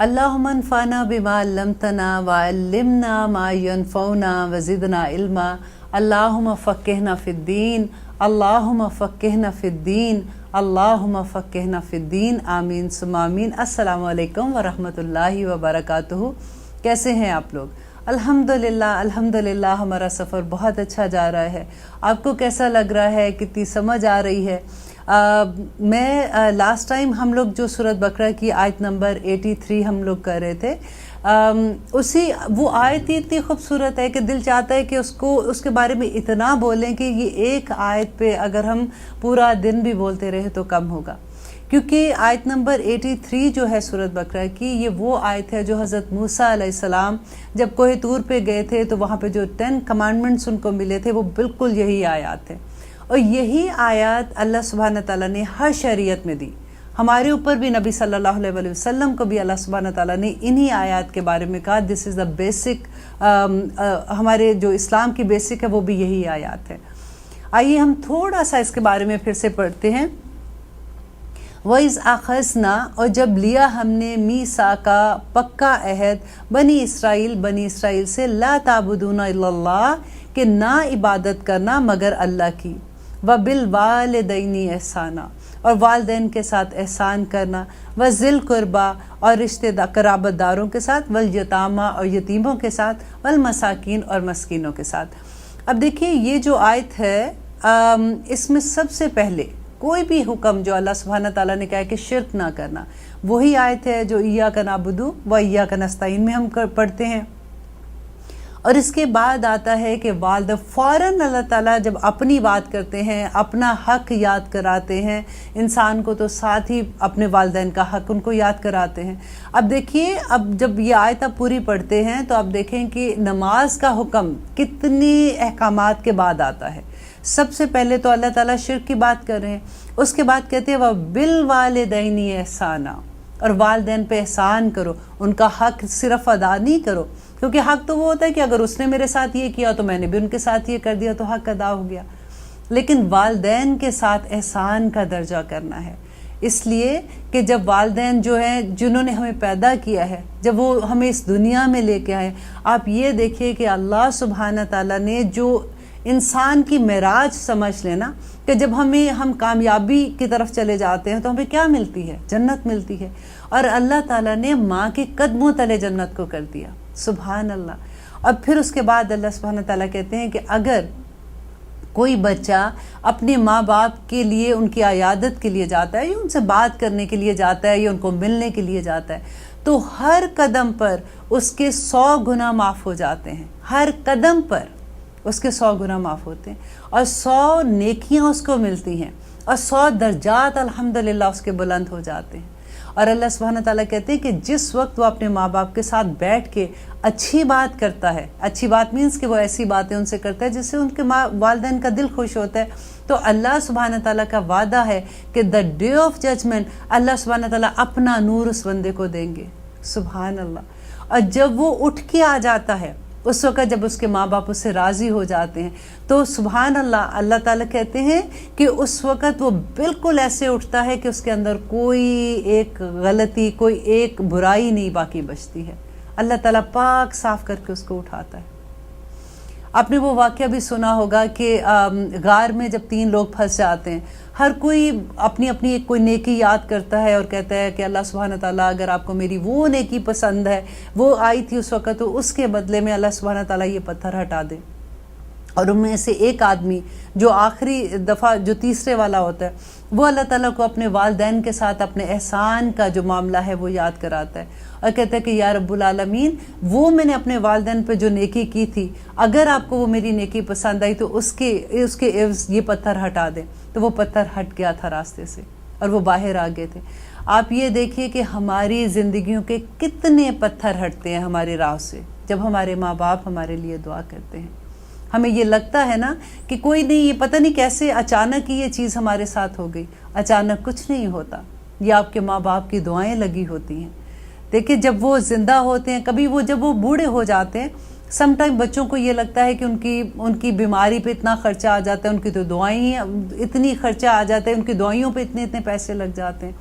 اللہم انفعنا بما علمتنا وعلمنا ما ينفعنا وزدنا علما اللہم فقہنا فی الدین اللہم فقہنا فی الدین اللہم فقہنا فی الدین آمین ثم آمین۔ السلام علیکم ورحمۃ اللہ وبرکاتہ۔ کیسے ہیں آپ لوگ؟ الحمدللہ ہمارا سفر بہت اچھا جا رہا ہے۔ آپ کو کیسا لگ رہا ہے؟ کتنی سمجھ آ رہی ہے؟ میں لاسٹ ٹائم ہم لوگ جو سورۃ بقرہ کی آیت نمبر 83 ہم لوگ کر رہے تھے، وہ آیت ہی اتنی خوبصورت ہے کہ دل چاہتا ہے کہ اس کے بارے میں اتنا بولیں کہ یہ ایک آیت پہ اگر ہم پورا دن بھی بولتے رہے تو کم ہوگا، کیونکہ آیت نمبر 83 جو ہے سورۃ بقرہ کی، یہ وہ آیت ہے جو حضرت موسیٰ علیہ السلام جب کوہ طور پہ گئے تھے تو وہاں پہ جو 10 کمانڈمنٹس ان کو ملے تھے وہ بالکل یہی آیات تھے، اور یہی آیات اللہ سبحانہ تعالیٰ نے ہر شریعت میں دی۔ ہمارے اوپر بھی نبی صلی اللہ علیہ وسلم کو بھی اللہ سبحانہ تعالیٰ نے انہی آیات کے بارے میں کہا، دس از دا بیسک، ہمارے جو اسلام کی بیسک ہے وہ بھی یہی آیات ہے۔ آئیے ہم تھوڑا سا اس کے بارے میں پھر سے پڑھتے ہیں۔ وَإِذْ أَخَذْنَا، اور جب لیا ہم نے میثاقا پکا عہد بنی اسرائیل سے، لا تعبدون الا اللہ، کہ نہ عبادت کرنا مگر اللہ کی، وَبِالْوَالِدَيْنِ احسانا، اور والدین کے ساتھ احسان کرنا، وَذِي الْقُرْبَى، اور رشتہ قرابت داروں کے ساتھ، وَالْيَتَامَى، اور یتیموں کے ساتھ، وَالْمَسَاكِين، اور مسکینوں کے ساتھ۔ اب دیکھیے یہ جو آیت ہے، اس میں سب سے پہلے کوئی بھی حکم جو اللہ سبحانہ تعالیٰ نے کہا ہے کہ شرک نہ کرنا، وہی آیت ہے جو ایاک نعبد و ایاک نستعین میں ہم پڑھتے ہیں۔ اور اس کے بعد آتا ہے کہ فوراً اللہ تعالیٰ جب اپنی بات کرتے ہیں، اپنا حق یاد کراتے ہیں انسان کو، تو ساتھ ہی اپنے والدین کا حق ان کو یاد کراتے ہیں۔ اب دیکھیے، اب جب یہ آیت آپ پوری پڑھتے ہیں تو آپ دیکھیں کہ نماز کا حکم کتنی احکامات کے بعد آتا ہے۔ سب سے پہلے تو اللہ تعالیٰ شرک کی بات کر رہے ہیں، اس کے بعد کہتے ہیں وَبِالْوَالِدَيْنِ احسانا، اور والدین پہ احسان کرو، ان کا حق صرف ادا نہیں کرو، کیونکہ حق تو وہ ہوتا ہے کہ اگر اس نے میرے ساتھ یہ کیا تو میں نے بھی ان کے ساتھ یہ کر دیا تو حق ادا ہو گیا، لیکن والدین کے ساتھ احسان کا درجہ کرنا ہے، اس لیے کہ جب والدین جو ہیں جنہوں نے ہمیں پیدا کیا ہے، جب وہ ہمیں اس دنیا میں لے کے آئے، آپ یہ دیکھیے کہ اللہ سبحانہ تعالیٰ نے جو انسان کی معراج سمجھ لینا کہ جب ہم کامیابی کی طرف چلے جاتے ہیں تو ہمیں کیا ملتی ہے؟ جنت ملتی ہے، اور اللہ تعالیٰ نے ماں کے قدموں تلے جنت کو کر دیا، سبحان اللہ۔ اور پھر اس کے بعد اللہ سبحانہ تعالیٰ کہتے ہیں کہ اگر کوئی بچہ اپنے ماں باپ کے لیے ان کی عیادت کے لیے جاتا ہے، یا ان سے بات کرنے کے لیے جاتا ہے، یا ان کو ملنے کے لیے جاتا ہے، تو ہر قدم پر اس کے 100 گناہ معاف ہو جاتے ہیں، ہر قدم پر اس کے 100 گناہ معاف ہوتے ہیں، اور 100 نیکیاں اس کو ملتی ہیں، اور 100 درجات الحمدللہ اس کے بلند ہو جاتے ہیں۔ اور اللہ سبحانہ تعالیٰ کہتے ہیں کہ جس وقت وہ اپنے ماں باپ کے ساتھ بیٹھ کے اچھی بات کرتا ہے، اچھی بات مینس کہ وہ ایسی باتیں ان سے کرتا ہے جس سے ان کے والدین کا دل خوش ہوتا ہے، تو اللہ سبحانہ تعالیٰ کا وعدہ ہے کہ دا ڈے آف ججمنٹ اللہ سبحانہ تعالیٰ اپنا نور اس بندے کو دیں گے، سبحان اللہ۔ اور جب وہ اٹھ کے آ جاتا ہے، اس وقت جب اس کے ماں باپ اس سے راضی ہو جاتے ہیں، تو سبحان اللہ، اللہ تعالیٰ کہتے ہیں کہ اس وقت وہ بالکل ایسے اٹھتا ہے کہ اس کے اندر کوئی ایک غلطی، کوئی ایک برائی نہیں باقی بچتی ہے، اللہ تعالیٰ پاک صاف کر کے اس کو اٹھاتا ہے۔ آپ نے وہ واقعہ بھی سنا ہوگا کہ غار میں جب 3 لوگ پھنس جاتے ہیں، ہر کوئی اپنی اپنی کوئی نیکی یاد کرتا ہے اور کہتا ہے کہ اللہ سبحانہ تعالیٰ اگر آپ کو میری وہ نیکی پسند ہے، وہ آئی تھی اس وقت، تو اس کے بدلے میں اللہ سبحانہ تعالیٰ یہ پتھر ہٹا دے۔ اور ان میں سے ایک آدمی جو آخری دفعہ جو تیسرے والا ہوتا ہے، وہ اللہ تعالیٰ کو اپنے والدین کے ساتھ اپنے احسان کا جو معاملہ ہے وہ یاد کراتا ہے، اور کہتا ہے کہ یا رب العالمین، وہ میں نے اپنے والدین پہ جو نیکی کی تھی، اگر آپ کو وہ میری نیکی پسند آئی تو اس کے عوض یہ پتھر ہٹا دیں۔ تو وہ پتھر ہٹ گیا تھا راستے سے، اور وہ باہر آ گئے تھے۔ آپ یہ دیکھیے کہ ہماری زندگیوں کے کتنے پتھر ہٹتے ہیں ہماری راہ سے جب ہمارے ماں باپ ہمارے لیے دعا کرتے ہیں۔ ہمیں یہ لگتا ہے نا کہ کوئی نہیں، یہ پتہ نہیں کیسے اچانک ہی یہ چیز ہمارے ساتھ ہو گئی، اچانک کچھ نہیں ہوتا، یہ آپ کے ماں باپ کی دعائیں لگی ہوتی ہیں۔ دیکھیں جب وہ زندہ ہوتے ہیں، کبھی جب وہ بوڑھے ہو جاتے ہیں، سم ٹائم بچوں کو یہ لگتا ہے کہ ان کی بیماری پہ اتنا خرچہ آ جاتا ہے، ان کی تو دعائیں اتنی خرچہ آ جاتا ہے، ان کی دعائیوں پہ اتنے پیسے لگ جاتے ہیں۔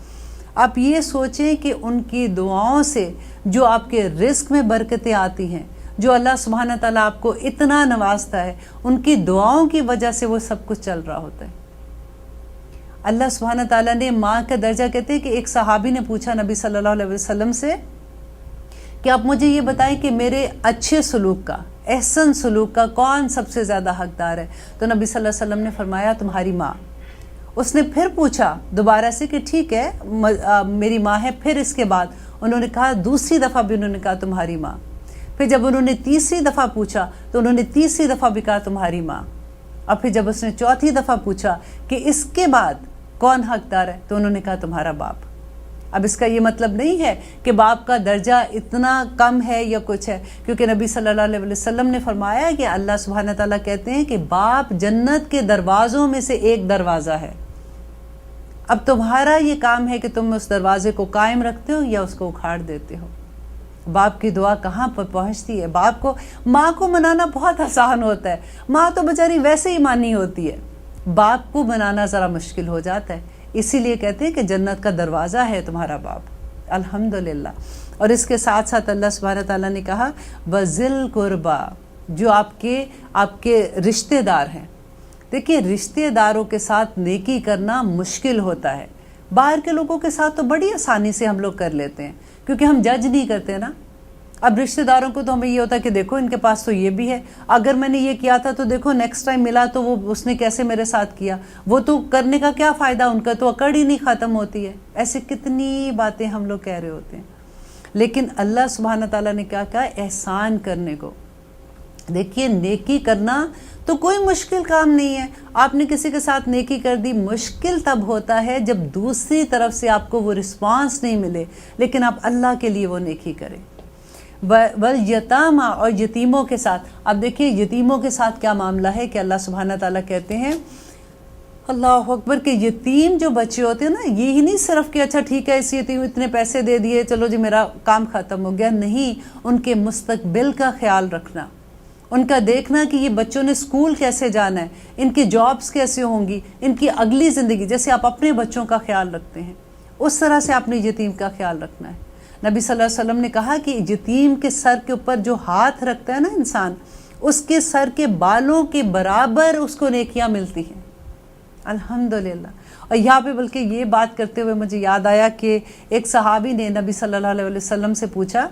آپ یہ سوچیں کہ ان کی دعاؤں سے جو آپ کے رزق میں برکتیں آتی ہیں، جو اللہ سبحانہ تعالیٰ آپ کو اتنا نوازتا ہے، ان کی دعاؤں کی وجہ سے وہ سب کچھ چل رہا ہوتا ہے۔ اللہ سبحانہ تعالیٰ نے ماں کا درجہ، کہتے ہیں کہ ایک صحابی نے پوچھا نبی صلی اللہ علیہ وسلم سے کہ آپ مجھے یہ بتائیں کہ میرے اچھے سلوک کا، احسن سلوک کا کون سب سے زیادہ حقدار ہے؟ تو نبی صلی اللہ علیہ وسلم نے فرمایا تمہاری ماں۔ اس نے پھر پوچھا دوبارہ سے کہ ٹھیک ہے میری ماں ہے، پھر اس کے بعد انہوں نے کہا، دوسری دفعہ بھی انہوں نے کہا تمہاری ماں۔ پھر جب انہوں نے تیسری دفعہ پوچھا تو انہوں نے تیسری دفعہ بھی کہا تمہاری ماں۔ اور پھر جب اس نے چوتھی دفعہ پوچھا کہ اس کے بعد کون حقدار ہے، تو انہوں نے کہا تمہارا باپ۔ اب اس کا یہ مطلب نہیں ہے کہ باپ کا درجہ اتنا کم ہے یا کچھ ہے، کیونکہ نبی صلی اللہ علیہ وسلم نے فرمایا کہ اللہ سبحانہ تعالیٰ کہتے ہیں کہ باپ جنت کے دروازوں میں سے ایک دروازہ ہے۔ اب تمہارا یہ کام ہے کہ تم اس دروازے کو قائم رکھتے ہو یا اس کو اکھاڑ دیتے ہو۔ باپ کی دعا کہاں پر پہنچتی ہے؟ ماں کو منانا بہت آسان ہوتا ہے، ماں تو بیچاری ویسے ہی مانی ہوتی ہے، باپ کو منانا ذرا مشکل ہو جاتا ہے۔ اسی لیے کہتے ہیں کہ جنت کا دروازہ ہے تمہارا باپ، الحمدللہ۔ اور اس کے ساتھ ساتھ اللہ سبحانہ تعالیٰ نے کہا وَذِل قُرْبَى، جو آپ کے رشتہ دار ہیں۔ دیکھیے رشتہ داروں کے ساتھ نیکی کرنا مشکل ہوتا ہے، باہر کے لوگوں کے ساتھ تو بڑی آسانی سے ہم لوگ کر لیتے ہیں، کیونکہ ہم جج نہیں کرتے نا۔ اب رشتہ داروں کو تو ہمیں یہ ہوتا ہے کہ دیکھو ان کے پاس تو یہ بھی ہے، اگر میں نے یہ کیا تھا تو دیکھو نیکسٹ ٹائم ملا تو وہ اس نے کیسے میرے ساتھ کیا، وہ تو کرنے کا کیا فائدہ، ان کا تو اکڑ ہی نہیں ختم ہوتی ہے۔ ایسے کتنی باتیں ہم لوگ کہہ رہے ہوتے ہیں، لیکن اللہ سبحانہ تعالیٰ نے کیا کہا؟ احسان کرنے کو۔ دیکھیے نیکی کرنا تو کوئی مشکل کام نہیں ہے، آپ نے کسی کے ساتھ نیکی کر دی، مشکل تب ہوتا ہے جب دوسری طرف سے آپ کو وہ رسپانس نہیں ملے، لیکن آپ اللہ کے لیے وہ نیکی کریں۔ والیتامى، اور یتیموں کے ساتھ۔ اب دیکھیے یتیموں کے ساتھ کیا معاملہ ہے کہ اللہ سبحانہ تعالیٰ کہتے ہیں اللہ اکبر کہ یتیم جو بچے ہوتے ہیں نا، یہی نہیں صرف کہ اچھا ٹھیک ہے اس یتیم اتنے پیسے دے دیے چلو جی میرا کام ختم ہو گیا، نہیں، ان کے مستقبل کا خیال رکھنا، ان کا دیکھنا کہ یہ بچوں نے سکول کیسے جانا ہے، ان کی جابز کیسے ہوں گی، ان کی اگلی زندگی، جیسے آپ اپنے بچوں کا خیال رکھتے ہیں اس طرح سے آپ نے یتیم کا خیال رکھنا ہے۔ نبی صلی اللہ علیہ وسلم نے کہا کہ یتیم کے سر کے اوپر جو ہاتھ رکھتا ہے نا انسان، اس کے سر کے بالوں کے برابر اس کو نیکیاں ملتی ہیں، الحمدللہ۔ اور یہاں پہ بلکہ یہ بات کرتے ہوئے مجھے یاد آیا کہ ایک صحابی نے نبی صلی اللہ علیہ وسلم سے پوچھا،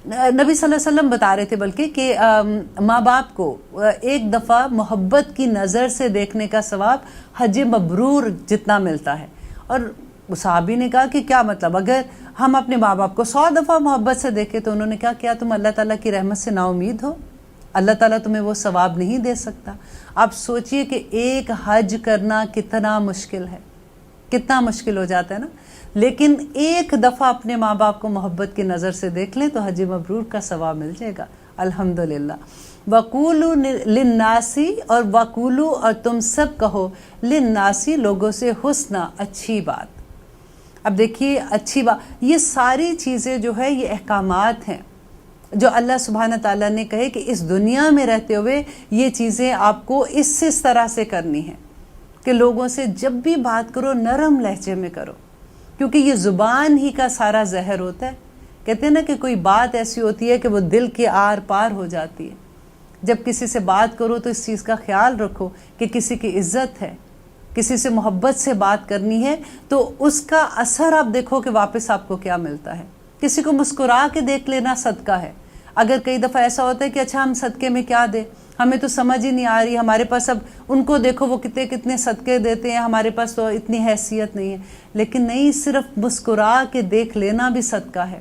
نبی صلی اللہ علیہ وسلم بتا رہے تھے بلکہ کہ ماں باپ کو ایک دفعہ محبت کی نظر سے دیکھنے کا ثواب حج مبرور جتنا ملتا ہے۔ اور صحابی نے کہا کہ کیا مطلب، اگر ہم اپنے ماں باپ کو 100 دفعہ محبت سے دیکھیں تو انہوں نے کہا کیا تم اللہ تعالیٰ کی رحمت سے نا امید ہو؟ اللہ تعالیٰ تمہیں وہ ثواب نہیں دے سکتا؟ آپ سوچئے کہ ایک حج کرنا کتنا مشکل ہے، کتنا مشکل ہو جاتا ہے نا، لیکن ایک دفعہ اپنے ماں باپ کو محبت کی نظر سے دیکھ لیں تو حج مبرور کا ثواب مل جائے گا، الحمدللہ۔ وَقُولُوا لِلنَّاسِ، اور وَقُولُوا، اور تم سب کہو، لِلنَّاسِ، لوگوں سے، حسنا، اچھی بات۔ اب دیکھیے اچھی بات، یہ ساری چیزیں جو ہے یہ احکامات ہیں جو اللہ سبحانہ تعالیٰ نے کہے کہ اس دنیا میں رہتے ہوئے یہ چیزیں آپ کو اس طرح سے کرنی ہیں کہ لوگوں سے جب بھی بات کرو نرم لہجے میں کرو، کیونکہ یہ زبان ہی کا سارا زہر ہوتا ہے۔ کہتے ہیں نا کہ کوئی بات ایسی ہوتی ہے کہ وہ دل کے آر پار ہو جاتی ہے۔ جب کسی سے بات کرو تو اس چیز کا خیال رکھو کہ کسی کی عزت ہے، کسی سے محبت سے بات کرنی ہے تو اس کا اثر آپ دیکھو کہ واپس آپ کو کیا ملتا ہے۔ کسی کو مسکرا کے دیکھ لینا صدقہ ہے۔ اگر کئی دفعہ ایسا ہوتا ہے کہ اچھا ہم صدقے میں کیا دیں، ہمیں تو سمجھ ہی نہیں آ رہی، ہمارے پاس اب ان کو دیکھو وہ کتنے صدقے دیتے ہیں، ہمارے پاس تو اتنی حیثیت نہیں ہے، لیکن نہیں، صرف مسکرا کے دیکھ لینا بھی صدقہ ہے۔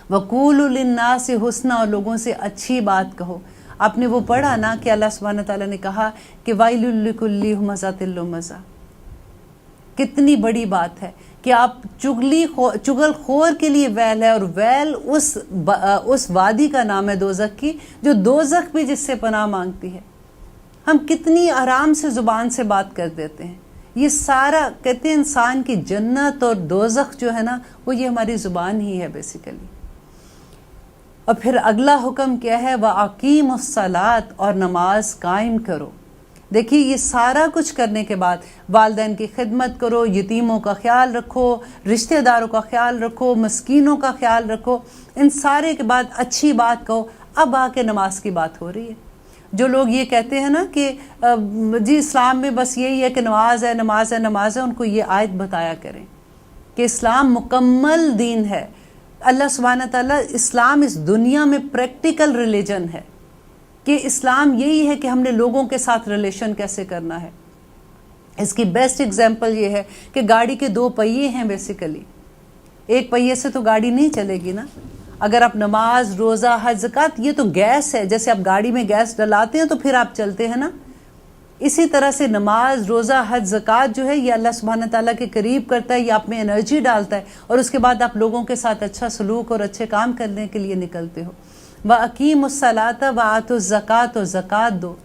وَقُولُوا لِلنَّاسِ حُسْنًا، اور لوگوں سے اچھی بات کہو۔ آپ نے وہ پڑھا نا کہ اللہ سبحانہ تعالیٰ نے کہا کہ وَيْلٌ لِكُلِّ ہُمَزَةٍ لُمَزَةٍ، کتنی بڑی بات ہے کہ آپ چغل خور کے لیے ویل ہے، اور ویل اس وادی کا نام ہے دوزخ کی، جو دوزخ بھی جس سے پناہ مانگتی ہے۔ ہم کتنی آرام سے زبان سے بات کر دیتے ہیں۔ یہ سارا کہتے ہیں انسان کی جنت اور دوزخ جو ہے نا وہ یہ ہماری زبان ہی ہے بیسیکلی۔ اور پھر اگلا حکم کیا ہے؟ وَأَقِيمُوا الصَّلَاةَ، اور نماز قائم کرو۔ دیکھیے یہ سارا کچھ کرنے کے بعد والدین کی خدمت کرو، یتیموں کا خیال رکھو، رشتہ داروں کا خیال رکھو، مسکینوں کا خیال رکھو، ان سارے کے بعد اچھی بات کہو، اب آ کے نماز کی بات ہو رہی ہے۔ جو لوگ یہ کہتے ہیں نا کہ جی اسلام میں بس یہی ہے کہ نماز ہے نماز ہے نماز ہے، ان کو یہ آیت بتایا کریں کہ اسلام مکمل دین ہے۔ اللہ سبحانہ تعالیٰ اسلام اس دنیا میں پریکٹیکل ریلیجن ہے کہ اسلام یہی ہے کہ ہم نے لوگوں کے ساتھ ریلیشن کیسے کرنا ہے۔ اس کی بیسٹ ایگزامپل یہ ہے کہ گاڑی کے 2 پہیے ہیں بیسیکلی، ایک پہیے سے تو گاڑی نہیں چلے گی نا۔ اگر آپ نماز، روزہ، حج، زکوٰۃ، یہ تو گیس ہے، جیسے آپ گاڑی میں گیس ڈلاتے ہیں تو پھر آپ چلتے ہیں نا، اسی طرح سے نماز، روزہ، حج، زکوٰۃ جو ہے یہ اللہ سبحانہ تعالیٰ کے قریب کرتا ہے، یہ آپ میں انرجی ڈالتا ہے، اور اس کے بعد آپ لوگوں کے ساتھ اچھا سلوک اور اچھے کام کرنے کے لیے نکلتے ہو۔ وَأَقِيمُوا الصَّلَاةَ وَآتُوا الزَّكَاةَ، زکوٰۃ دو۔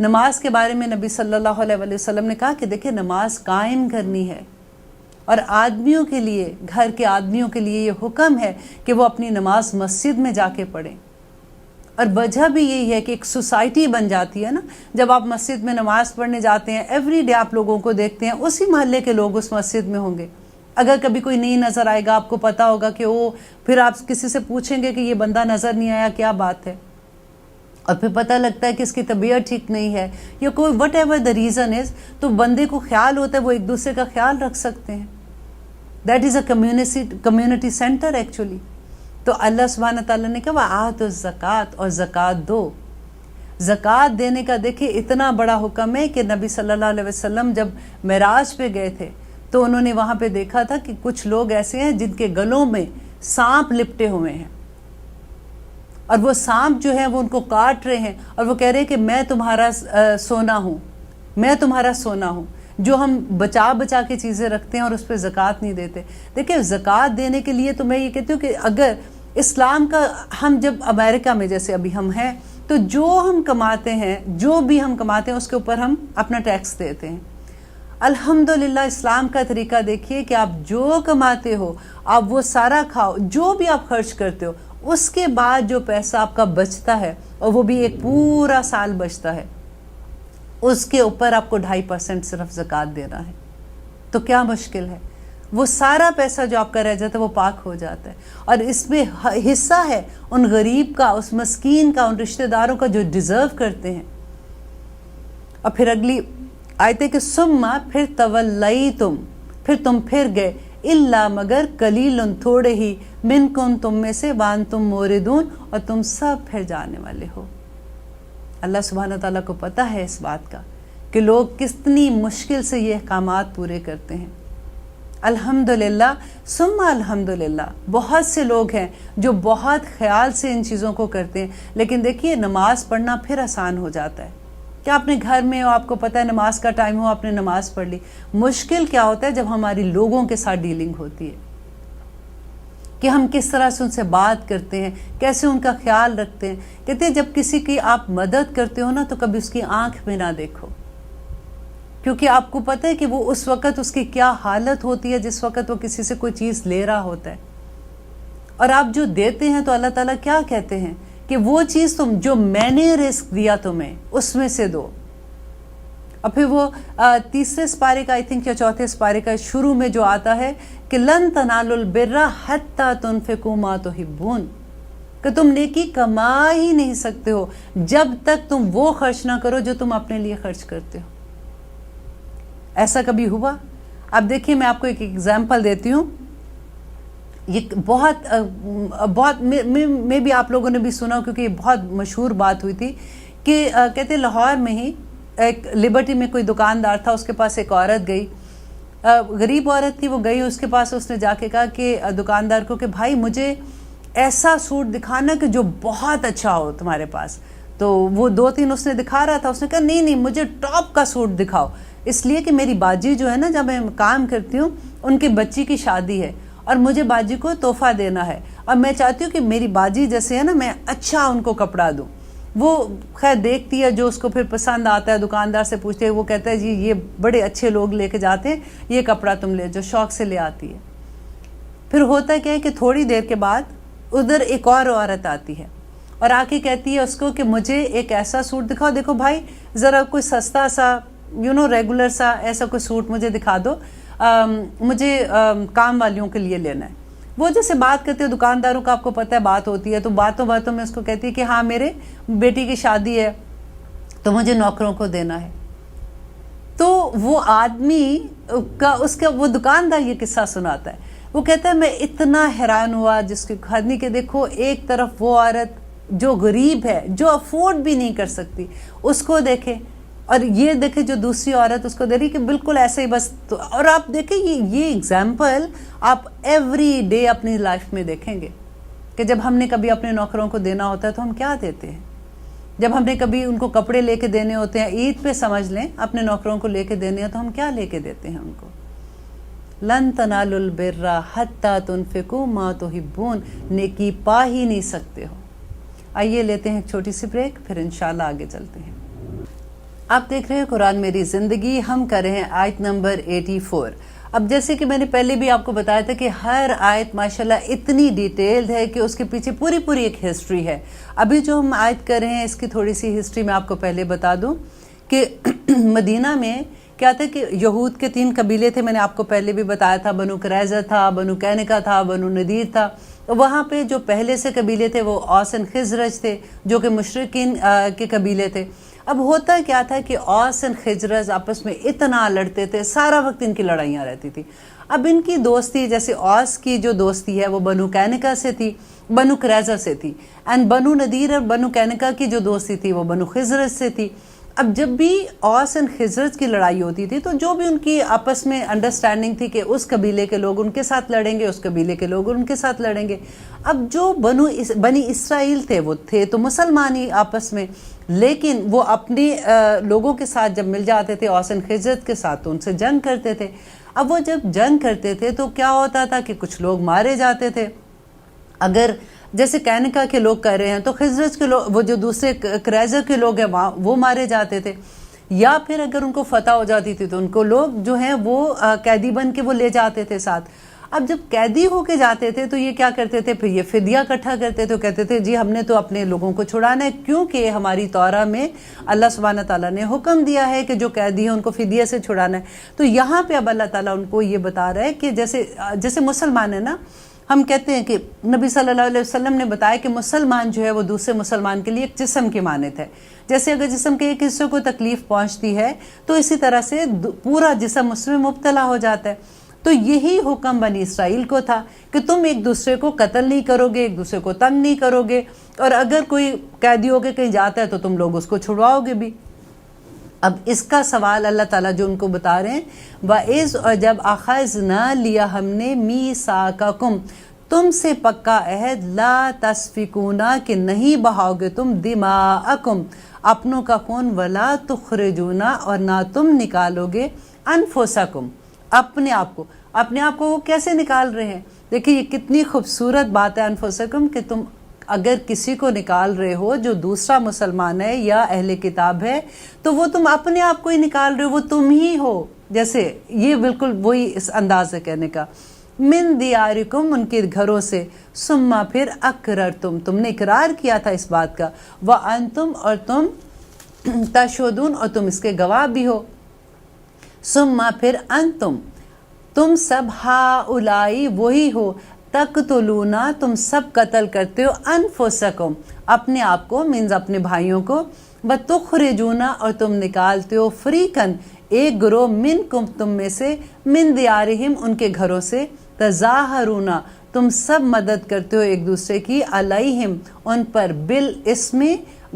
نماز کے بارے میں نبی صلی اللہ علیہ وسلم نے کہا کہ دیکھیں نماز قائم کرنی ہے، اور آدمیوں کے لیے، گھر کے آدمیوں کے لیے یہ حکم ہے کہ وہ اپنی نماز مسجد میں جا کے پڑھیں۔ اور وجہ بھی یہی ہے کہ ایک سوسائٹی بن جاتی ہے نا، جب آپ مسجد میں نماز پڑھنے جاتے ہیں، ایوری ڈے آپ لوگوں کو دیکھتے ہیں، اسی محلے کے لوگ اس مسجد میں ہوں گے۔ اگر کبھی کوئی نہیں نظر آئے گا، آپ کو پتا ہوگا کہ پھر آپ کسی سے پوچھیں گے کہ یہ بندہ نظر نہیں آیا، کیا بات ہے، اور پھر پتہ لگتا ہے کہ اس کی طبیعت ٹھیک نہیں ہے یا کوئی what ever the reason is, تو بندے کو خیال ہوتا ہے، وہ ایک دوسرے کا خیال رکھ سکتے ہیں۔ That is a community centre actually. تو اللہ سبحانہ تعالیٰ نے کہا وَآتُوا الزَّكَاةَ، اور زکوٰۃ دو۔ زکوٰۃ دینے کا دیکھیں اتنا بڑا حکم ہے کہ نبی صلی اللہ علیہ وسلم جب معراج پہ گئے تھے تو انہوں نے وہاں پہ دیکھا تھا کہ کچھ لوگ ایسے ہیں جن کے گلوں میں سانپ لپٹے ہوئے ہیں، اور وہ سانپ جو ہیں وہ ان کو کاٹ رہے ہیں، اور وہ کہہ رہے ہیں کہ میں تمہارا سونا ہوں، میں تمہارا سونا ہوں، جو ہم بچا کے چیزیں رکھتے ہیں اور اس پہ زکوٰۃ نہیں دیتے۔ دیکھیں زکوٰۃ دینے کے لیے تو میں یہ کہتی ہوں کہ اگر اسلام کا، ہم جب امریکہ میں جیسے ابھی ہم ہیں تو جو ہم کماتے ہیں، جو بھی ہم کماتے ہیں اس کے اوپر ہم اپنا ٹیکس دیتے ہیں۔ الحمدللہ اسلام کا طریقہ دیکھیے کہ آپ جو کماتے ہو آپ وہ سارا کھاؤ، جو بھی آپ خرچ کرتے ہو، اس کے بعد جو پیسہ آپ کا بچتا ہے، اور وہ بھی ایک پورا سال بچتا ہے، اس کے اوپر آپ کو 2.5% صرف زکوٰۃ دینا ہے۔ تو کیا مشکل ہے؟ وہ سارا پیسہ جو آپ کا رہ جاتا ہے وہ پاک ہو جاتا ہے، اور اس میں حصہ ہے ان غریب کا، اس مسکین کا، ان رشتہ داروں کا جو ڈیزرو کرتے ہیں۔ اور پھر اگلی آیت ہے کہ ثم، پھر تولیتم، پھر تم پھر گئے، الا مگر قلیل، تھوڑے ہی، منکم، تم میں سے، وانتم موردون، اور تم سب پھر جانے والے ہو۔ اللہ سبحانہ تعالیٰ کو پتہ ہے اس بات کا کہ لوگ کتنی مشکل سے یہ احکامات پورے کرتے ہیں۔ الحمدللہ ثم الحمدللہ، بہت سے لوگ ہیں جو بہت خیال سے ان چیزوں کو کرتے ہیں، لیکن دیکھیے نماز پڑھنا پھر آسان ہو جاتا ہے کہ آپ نے گھر میں ہو، آپ کو پتہ ہے نماز کا ٹائم ہو، آپ نے نماز پڑھ لی۔ مشکل کیا ہوتا ہے جب ہماری لوگوں کے ساتھ ڈیلنگ ہوتی ہے، کہ ہم کس طرح سے ان سے بات کرتے ہیں، کیسے ان کا خیال رکھتے ہیں۔ کہتے ہیں جب کسی کی آپ مدد کرتے ہو نا تو کبھی اس کی آنکھ میں نہ دیکھو، کیونکہ آپ کو پتہ ہے کہ وہ اس وقت اس کی کیا حالت ہوتی ہے جس وقت وہ کسی سے کوئی چیز لے رہا ہوتا ہے۔ اور آپ جو دیتے ہیں تو اللہ تعالیٰ کیا کہتے ہیں کہ وہ چیز تم جو میں نے رزق دیا تمہیں اس میں سے دو۔ اور پھر وہ تیسرے سپارے کا، آئی تھنک یا چوتھے سپارے کا شروع میں جو آتا ہے کہ لن تنالوا البر حتی تنفقوا ما تحبون، کہ تم نیکی کما ہی نہیں سکتے ہو جب تک تم وہ خرچ نہ کرو جو تم اپنے لیے خرچ کرتے ہو۔ ایسا کبھی ہوا؟ اب دیکھیے میں آپ کو ایک ایگزامپل دیتی ہوں، یہ بہت میں بھی آپ لوگوں نے بھی سنا کیونکہ یہ بہت مشہور بات ہوئی تھی کہ کہتے لاہور میں ہی ایک لبرٹی میں کوئی دکاندار تھا، اس کے پاس ایک عورت گئی، غریب عورت تھی، وہ گئی اس کے پاس، اس نے جا کے کہا کہ دکاندار کو کہ بھائی مجھے ایسا سوٹ دکھانا کہ جو بہت اچھا ہو تمہارے پاس۔ تو وہ 2-3 اس نے دکھا رہا تھا، اس نے کہا نہیں مجھے ٹاپ کا سوٹ دکھاؤ، اس لیے کہ میری باجی جو ہے نا، جب میں کام کرتی ہوں ان کی بچی کی شادی ہے اور مجھے باجی کو تحفہ دینا ہے، اور میں چاہتی ہوں کہ میری باجی جیسے ہے نا میں اچھا ان کو کپڑا دوں۔ وہ خیر دیکھتی ہے جو اس کو پھر پسند آتا ہے، دکاندار سے پوچھتے ہیں، وہ کہتا ہے جی یہ بڑے اچھے لوگ لے کے جاتے ہیں، یہ کپڑا تم لے جو شوق سے لے آتی ہے۔ پھر ہوتا کیا ہے کہ تھوڑی دیر کے بعد ادھر ایک اور عورت آتی ہے، اور آ کے کہتی ہے اس کو کہ مجھے ایک ایسا سوٹ دکھاؤ، دیکھو بھائی ذرا کوئی سستا سا ریگولر سا ایسا کوئی سوٹ مجھے دکھا دو، مجھے کام والیوں کے لیے لینا ہے۔ وہ جیسے بات کرتے ہیں دکانداروں کا، آپ کو پتہ ہے بات ہوتی ہے، تو باتوں باتوں میں اس کو کہتی ہے کہ ہاں میرے بیٹی کی شادی ہے تو مجھے نوکروں کو دینا ہے۔ تو وہ آدمی کا وہ دکاندار یہ قصہ سناتا ہے، وہ کہتا ہے میں اتنا حیران ہوا جس کی حد نہیں کہ دیکھو ایک طرف وہ عورت جو غریب ہے، جو افورڈ بھی نہیں کر سکتی، اس کو دیکھے، اور یہ دیکھے جو دوسری عورت اس کو دے رہی کہ بالکل ایسے ہی بس۔ اور آپ دیکھیں یہ ایگزامپل آپ ایوری ڈے اپنی لائف میں دیکھیں گے کہ جب ہم نے کبھی اپنے نوکروں کو دینا ہوتا ہے تو ہم کیا دیتے ہیں، جب ہم نے کبھی ان کو کپڑے لے کے دینے ہوتے ہیں، عید پہ سمجھ لیں اپنے نوکروں کو لے کے دینے ہیں تو ہم کیا لے کے دیتے ہیں ان کو؟ لن تنالوا البر حتی تنفقوا ما تحبون، نیکی پا ہی نہیں سکتے ہو۔ آئیے لیتے ہیں ایک چھوٹی سی بریک، پھر انشاءاللہ آگے چلتے ہیں۔ آپ دیکھ رہے ہیں قرآن میری زندگی، ہم کر رہے ہیں آیت نمبر 84۔ اب جیسے کہ میں نے پہلے بھی آپ کو بتایا تھا کہ ہر آیت ماشاءاللہ اتنی ڈیٹیلڈ ہے کہ اس کے پیچھے پوری ایک ہسٹری ہے۔ ابھی جو ہم آیت کر رہے ہیں اس کی تھوڑی سی ہسٹری میں آپ کو پہلے بتا دوں کہ مدینہ میں کیا تھا کہ یہود کے 3 قبیلے تھے، میں نے آپ کو پہلے بھی بتایا تھا، بنو قریظہ تھا، بنو قینقاع تھا، بنو نذیر تھا۔ وہاں پہ جو پہلے سے قبیلے تھے وہ اوس اور خزرج تھے جو کہ مشرکین کے قبیلے تھے۔ اب ہوتا کیا تھا کہ اوس اور خزرج آپس میں اتنا لڑتے تھے، سارا وقت ان کی لڑائیاں رہتی تھی۔ اب ان کی دوستی، جیسے اوس کی جو دوستی ہے وہ بنو قینقاع سے تھی، بنو قریظہ سے تھی، اینڈ بنو نذیر اور بنو قینقاع کی جو دوستی تھی وہ بنو خزرج سے تھی۔ اب جب بھی اوس اور خزرج کی لڑائی ہوتی تھی تو جو بھی ان کی آپس میں انڈرسٹینڈنگ تھی کہ اس قبیلے کے لوگ ان کے ساتھ لڑیں گے، اس قبیلے کے لوگ ان کے ساتھ لڑیں گے۔ اب جو بنی اسرائیل تھے وہ تھے تو مسلمان ہی آپس میں، لیکن وہ اپنے لوگوں کے ساتھ جب مل جاتے تھے اوس اور خزرج کے ساتھ تو ان سے جنگ کرتے تھے۔ اب وہ جب جنگ کرتے تھے تو کیا ہوتا تھا کہ کچھ لوگ مارے جاتے تھے، اگر جیسے قینقاع کے لوگ کر رہے ہیں تو خزرج کے لوگ، وہ جو دوسرے قریظہ کے لوگ ہیں وہاں وہ مارے جاتے تھے، یا پھر اگر ان کو فتح ہو جاتی تھی تو ان کو لوگ جو ہیں وہ قیدی بن کے وہ لے جاتے تھے ساتھ۔ اب جب قیدی ہو کے جاتے تھے تو یہ کیا کرتے تھے، پھر یہ فدیہ اکٹھا کرتے تھے، کہتے تھے جی ہم نے تو اپنے لوگوں کو چھڑانا ہے، کیونکہ ہماری توراہ میں اللہ سبحانہ تعالیٰ نے حکم دیا ہے کہ جو قیدی ہیں ان کو فدیہ سے چھڑانا ہے۔ تو یہاں پہ اب اللہ تعالیٰ ان کو یہ بتا رہا ہے کہ جیسے مسلمان ہے نا، ہم کہتے ہیں کہ نبی صلی اللہ علیہ وسلم نے بتایا کہ مسلمان جو ہے وہ دوسرے مسلمان کے لیے ایک جسم کی مانند ہے، جیسے اگر جسم کے ایک حصے کو تکلیف پہنچتی ہے تو اسی طرح سے پورا جسم اس میں مبتلا ہو جاتا ہے۔ تو یہی حکم بنی اسرائیل کو تھا کہ تم ایک دوسرے کو قتل نہیں کرو گے، ایک دوسرے کو تنگ نہیں کرو گے، اور اگر کوئی قیدی ہو کے کہیں جاتا ہے تو تم لوگ اس کو چھڑواؤ گے بھی۔ اب اس کا سوال اللہ تعالیٰ جو ان کو بتا رہے ہیں، وَإِذْ، اور جب أَخَذْنَا لیا ہم نے، مِيثَاقَكُمْ، تم سے پکا عہد، لَا تَسْفِكُونَ کہ نہیں بہاؤ گے تم، دِمَاءَكُمْ اپنوں کا خون، وَلَا تُخْرِجُونَ اور نہ تم نکالو گے، أَنفُسَكُمْ اپنے آپ کو وہ کیسے نکال رہے ہیں؟ دیکھیں یہ کتنی خوبصورت بات ہے، أنفُسَكُمْ کہ تم اگر کسی کو نکال رہے ہو جو دوسرا مسلمان ہے یا اہل کتاب ہے تو وہ تم اپنے آپ کو ہی نکال رہے ہو، وہ تم ہی ہو۔ جیسے یہ بالکل وہی اس انداز ہے کہنے کا، من دیارکم ان کے گھروں سے، ثم پھر اقررتم تم نے اقرار کیا تھا اس بات کا، وانتم اور تم تشہدون اور تم اس کے گواہ بھی ہو، ثم پھر انتم تم سب ہاؤلائی وہی ہو، تقتلون تم سب قتل کرتے ہو، انفسکم اپنے آپ کو، مینز اپنے بھائیوں کو، وتخرجون اور تم نکالتے ہو، فریقن ایک گروہ، منکم تم میں سے، من دیارہم ان کے گھروں سے، تظاہرون تم سب مدد کرتے ہو ایک دوسرے کی، علیہم ان پر، بالاسم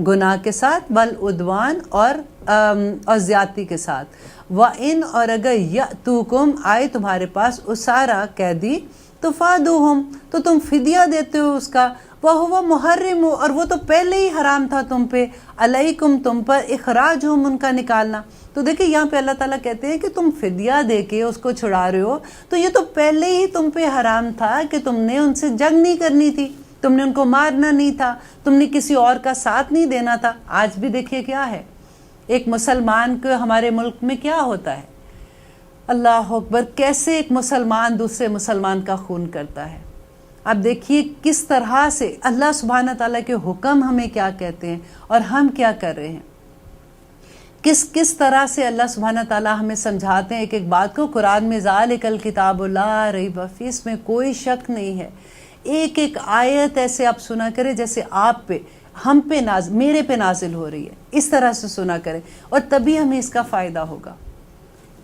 گناہ کے ساتھ، والعدوان اور زیادتی کے ساتھ، وَإِنْ اور اگر یأتوکم آئے تمہارے پاس اسارا قیدی، تفادوہم تو تم فدیہ دیتے ہو اس کا، وَهُوَ مُحَرِّمُ اور وہ تو پہلے ہی حرام تھا تم پہ، علیکم تم پر، اخراجہم ان کا نکالنا۔ تو دیکھیں یہاں پہ اللہ تعالیٰ کہتے ہیں کہ تم فدیہ دے کے اس کو چھڑا رہے ہو تو یہ تو پہلے ہی تم پہ حرام تھا کہ تم نے ان سے جنگ نہیں کرنی تھی، تم نے ان کو مارنا نہیں تھا، تم نے کسی اور کا ساتھ نہیں دینا تھا۔ آج بھی دیکھیے کیا ہے، ایک مسلمان کو ہمارے ملک میں کیا ہوتا ہے، اللہ اکبر، کیسے ایک مسلمان دوسرے مسلمان کا خون کرتا ہے۔ اب دیکھیے کس طرح سے اللہ سبحانہ تعالیٰ کے حکم ہمیں کیا کہتے ہیں اور ہم کیا کر رہے ہیں، کس طرح سے اللہ سبحانہ تعالیٰ ہمیں سمجھاتے ہیں ایک ایک بات کو۔ قرآن میں ذالک الکتاب لا ریب فیہ، اس میں کوئی شک نہیں ہے۔ ایک ایک آیت ایسے آپ سنا کریں جیسے آپ پہ، ہم پہ میرے پہ نازل ہو رہی ہے، اس طرح سے سنا کریں، اور تبھی ہمیں اس کا فائدہ ہوگا۔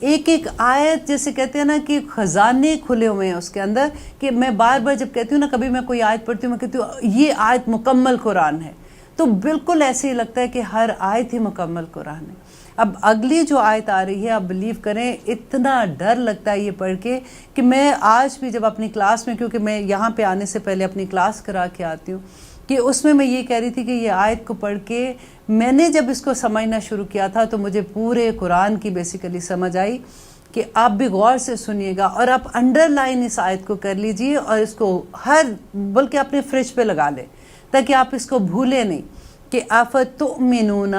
ایک ایک آیت جیسے کہتے ہیں نا کہ خزانے کھلے ہوئے ہیں اس کے اندر، کہ میں بار بار جب کہتی ہوں نا، کبھی میں کوئی آیت پڑھتی ہوں میں کہتی ہوں یہ آیت مکمل قرآن ہے، تو بالکل ایسے ہی لگتا ہے کہ ہر آیت ہی مکمل قرآن ہے۔ اب اگلی جو آیت آ رہی ہے، آپ بلیو کریں اتنا ڈر لگتا ہے یہ پڑھ کے کہ میں آج بھی جب اپنی کلاس میں، کیونکہ میں یہاں پہ آنے سے پہلے اپنی کلاس کرا کے آتی ہوں، کہ اس میں یہ کہہ رہی تھی کہ یہ آیت کو پڑھ کے میں نے جب اس کو سمجھنا شروع کیا تھا تو مجھے پورے قرآن کی بیسیکلی سمجھ آئی کہ آپ بھی غور سے سنیے گا اور آپ انڈر لائن اس آیت کو کر لیجئے اور اس کو بلکہ اپنے فریج پہ لگا لیں تاکہ آپ اس کو بھولے نہیں، کہ افتؤمنون،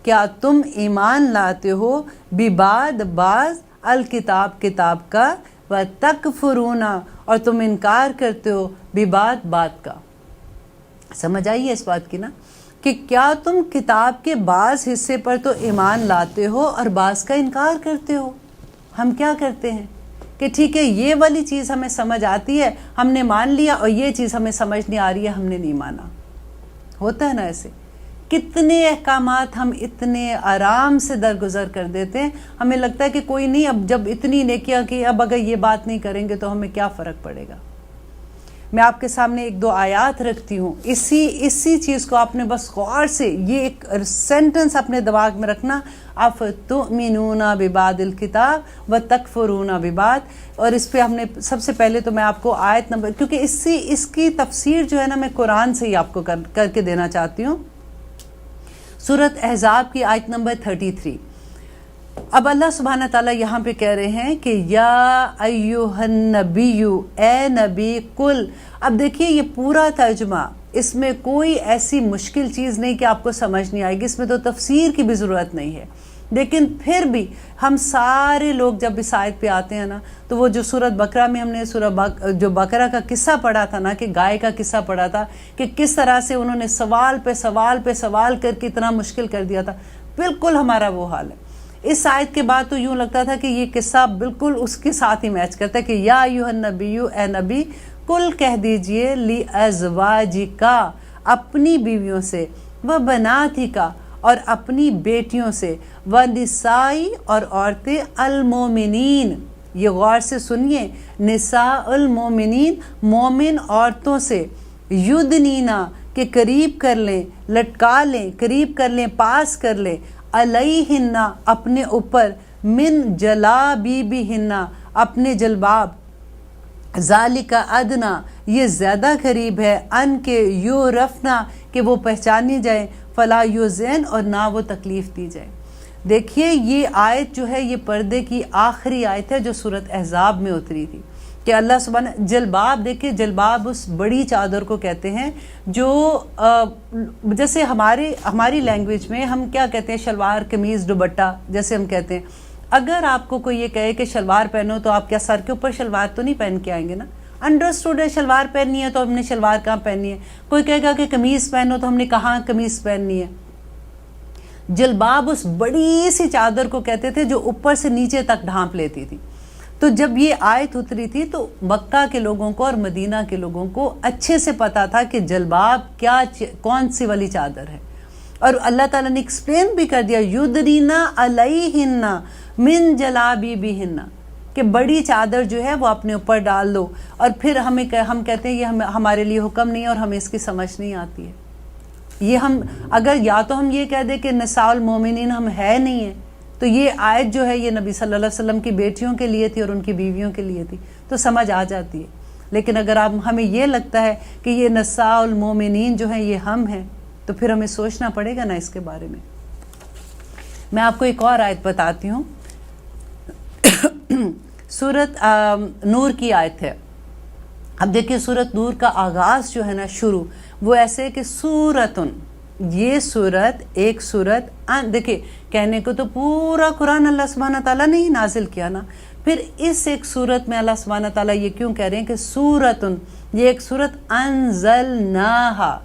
کیا تم ایمان لاتے ہو، ببعض بعض الکتاب کتاب کا، وتکفرون اور تم انکار کرتے ہو ببعض بات کا۔ سمجھ آئیے اس بات کی نا، کہ کیا تم کتاب کے بعض حصے پر تو ایمان لاتے ہو اور بعض کا انکار کرتے ہو۔ ہم کیا کرتے ہیں کہ ٹھیک ہے یہ والی چیز ہمیں سمجھ آتی ہے، ہم نے مان لیا، اور یہ چیز ہمیں سمجھ نہیں آ رہی ہے، ہم نے نہیں مانا۔ ہوتا ہے نا ایسے، کتنے احکامات ہم اتنے آرام سے درگزر کر دیتے ہیں، ہمیں لگتا ہے کہ کوئی نہیں، اب جب اتنی نیکیاں کی، اب اگر یہ بات نہیں کریں گے تو ہمیں کیا فرق پڑے گا۔ میں آپ کے سامنے ایک دو آیات رکھتی ہوں، اسی چیز کو آپ نے بس غور سے یہ ایک سینٹنس اپنے دماغ میں رکھنا، افتؤمنون ببعض الکتاب وتکفرون ببعض، اور اس پہ ہم نے سب سے پہلے تو میں آپ کو آیت نمبر، کیونکہ اس کی تفسیر جو ہے نا میں قرآن سے ہی آپ کو کر کے دینا چاہتی ہوں، سورۃ احزاب کی آیت نمبر 33۔ اب اللہ سبحانہ تعالیٰ یہاں پہ کہہ رہے ہیں کہ یا ایھا النبی، اے نبی، کل۔ اب دیکھیے یہ پورا ترجمہ، اس میں کوئی ایسی مشکل چیز نہیں کہ آپ کو سمجھ نہیں آئے گی، اس میں تو تفسیر کی بھی ضرورت نہیں ہے، لیکن پھر بھی ہم سارے لوگ جب اس آیت پہ آتے ہیں نا، تو وہ جو سورۃ بقرہ میں ہم نے جو بقرہ کا قصہ پڑھا تھا نا، کہ گائے کا قصہ پڑھا تھا، کہ کس طرح سے انہوں نے سوال پہ سوال پہ سوال کر کے اتنا مشکل کر دیا تھا، بالکل ہمارا وہ حال ہے۔ اس آیت کے بعد تو یوں لگتا تھا کہ یہ قصہ بالکل اس کے ساتھ ہی میچ کرتا ہے، کہ یا ایھا النبی، اے نبی، کل کہہ دیجئے، لازواجکا، اپنی بیویوں سے، وبناتکا، اور اپنی بیٹیوں سے، ونسائی، اور عورتیں، المومنین، یہ غور سے سنیے، نساء المومنین، مومن عورتوں سے، یدنینا، کہ قریب کر لیں، لٹکا لیں، قریب کر لیں، پاس کر لیں، علیہن، اپنے اوپر، من جلابیبہن، اپنے جلباب، ذالک ادنا، یہ زیادہ قریب ہے، ان کے یعرفنا، کہ وہ پہچانی جائیں، فلا یؤذین، اور نہ وہ تکلیف دی جائے۔ دیکھیے یہ آیت جو ہے یہ پردے کی آخری آیت ہے جو سورۃ احزاب میں اتری تھی، کہ اللہ سبحانہ، جلباب، دیکھیں جلباب اس بڑی چادر کو کہتے ہیں جو جیسے ہماری لینگویج میں ہم کیا کہتے ہیں، شلوار، قمیض، دوپٹہ جیسے ہم کہتے ہیں۔ اگر آپ کو کوئی یہ کہے کہ شلوار پہنو، تو آپ کیا سر کے اوپر شلوار تو نہیں پہن کے آئیں گے نا، انڈرسٹوڈ ہے، شلوار پہننی ہے تو ہم نے شلوار کہاں پہننی ہے۔ کوئی کہے گا کہ قمیض پہنو، تو ہم نے کہاں قمیض پہننی ہے۔ جلباب اس بڑی سی چادر کو کہتے تھے جو اوپر سے نیچے تک ڈھانپ لیتی تھی۔ تو جب یہ آیت اتری تھی تو مکہ کے لوگوں کو اور مدینہ کے لوگوں کو اچھے سے پتا تھا کہ جلباب کون سی والی چادر ہے، اور اللہ تعالیٰ نے ایکسپلین بھی کر دیا، یدنینا علیہن من جلابیبہن، کہ بڑی چادر جو ہے وہ اپنے اوپر ڈال دو۔ اور پھر ہم کہتے ہیں یہ ہمارے لیے حکم نہیں ہے اور ہمیں اس کی سمجھ نہیں آتی ہے۔ یہ ہم اگر یا تو ہم یہ کہہ دیں کہ نساء المومنین ہم ہے نہیں ہیں، تو یہ آیت جو ہے یہ نبی صلی اللہ علیہ وسلم کی بیٹیوں کے لیے تھی اور ان کی بیویوں کے لیے تھی، تو سمجھ آ جاتی ہے۔ لیکن اگر ہمیں یہ لگتا ہے کہ یہ نساء المومنین جو ہیں یہ ہم ہیں، تو پھر ہمیں سوچنا پڑے گا نا اس کے بارے میں۔ میں آپ کو ایک اور آیت بتاتی ہوں، سورۃ نور کی آیت ہے۔ اب دیکھیں سورۃ نور کا آغاز جو ہے نا، شروع وہ ایسے کہ سورتن، یہ سورت ایک سورت، دیکھیں کہنے کو تو پورا قرآن اللہ سبحانہ تعالیٰ نے ہی نازل کیا نا، پھر اس ایک صورت میں اللہ سبحانہ تعالیٰ یہ کیوں کہہ رہے ہیں کہ سورتن، یہ ایک صورت انزلناہا،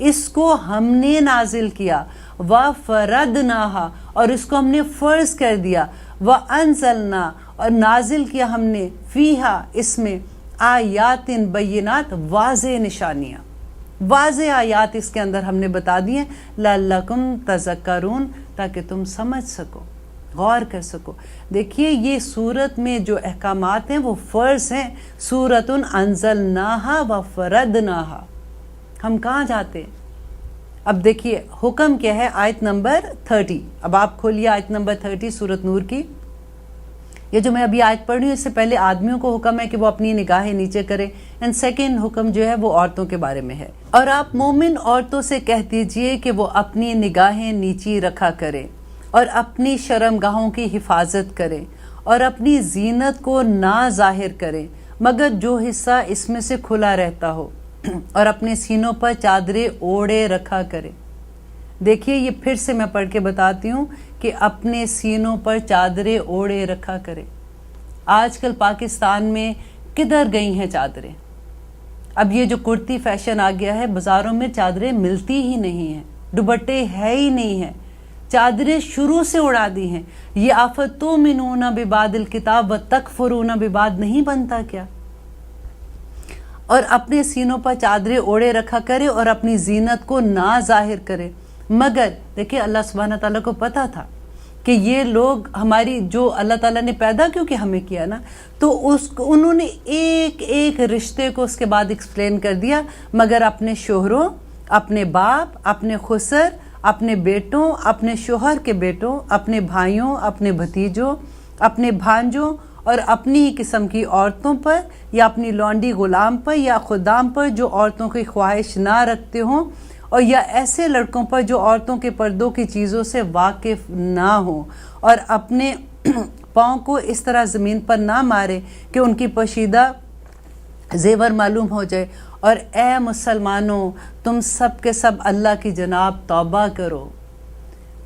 اس کو ہم نے نازل کیا، وفرضناہا، اور اس کو ہم نے فرض کر دیا، وانزلنا، اور نازل کیا ہم نے، فیہا، اس میں، آیات بینات، واضح نشانیاں، واضح آیات اس کے اندر ہم نے بتا دیے، لعلکم تذکرون، تاکہ تم سمجھ سکو، غور کر سکو۔ دیکھیے یہ سورت میں جو احکامات ہیں وہ فرض ہیں، سورۃ انزلناہا وفرضناہا۔ ہم کہاں جاتے ہیں؟ اب دیکھیے حکم کیا ہے، آیت نمبر 30۔ اب آپ کھولیے آیت نمبر 30 سورۃ نور کی۔ یہ جو میں ابھی آیت پڑھ رہی ہوں، اس سے پہلے آدمیوں کو حکم ہے کہ وہ اپنی نگاہیں نیچے کریں، اینڈ سیکنڈ حکم جو ہے وہ عورتوں کے بارے میں ہے۔ اور آپ مومن عورتوں سے کہہ دیجئے کہ وہ اپنی نگاہیں نیچی رکھا کریں اور اپنی شرمگاہوں کی حفاظت کریں اور اپنی زینت کو نہ ظاہر کریں مگر جو حصہ اس میں سے کھلا رہتا ہو، اور اپنے سینوں پر چادریں اوڑے رکھا کریں۔ دیکھیے یہ پھر سے میں پڑھ کے بتاتی ہوں کہ اپنے سینوں پر چادریں اوڑے رکھا کریں۔ آج کل پاکستان میں کدھر گئی ہیں چادریں؟ اب یہ جو کرتی فیشن آ گیا ہے، بازاروں میں چادریں ملتی ہی نہیں ہیں، دوپٹے ہے ہی نہیں ہیں، چادریں شروع سے اڑا دی ہیں۔ یہ افتؤمنون ببعض الکتاب وتکفرون ببعض نہیں بنتا کیا؟ اور اپنے سینوں پر چادریں اوڑے رکھا کرے اور اپنی زینت کو نہ ظاہر کرے، مگر دیکھیں اللہ سبحانہ تعالیٰ کو پتا تھا کہ یہ لوگ ہماری، جو اللہ تعالیٰ نے پیدا کیونکہ ہمیں کیا نا، تو انہوں نے ایک ایک رشتے کو اس کے بعد ایکسپلین کر دیا، مگر اپنے شوہروں، اپنے باپ، اپنے خسر، اپنے بیٹوں، اپنے شوہر کے بیٹوں، اپنے بھائیوں، اپنے بھتیجوں، اپنے بھانجوں اور اپنی ہی قسم کی عورتوں پر، یا اپنی لونڈی غلام پر یا خدام پر جو عورتوں کی خواہش نہ رکھتے ہوں، اور یا ایسے لڑکوں پر جو عورتوں کے پردوں کی چیزوں سے واقف نہ ہوں، اور اپنے پاؤں کو اس طرح زمین پر نہ مارے کہ ان کی پوشیدہ زیور معلوم ہو جائے۔ اور اے مسلمانوں، تم سب کے سب اللہ کی جناب توبہ کرو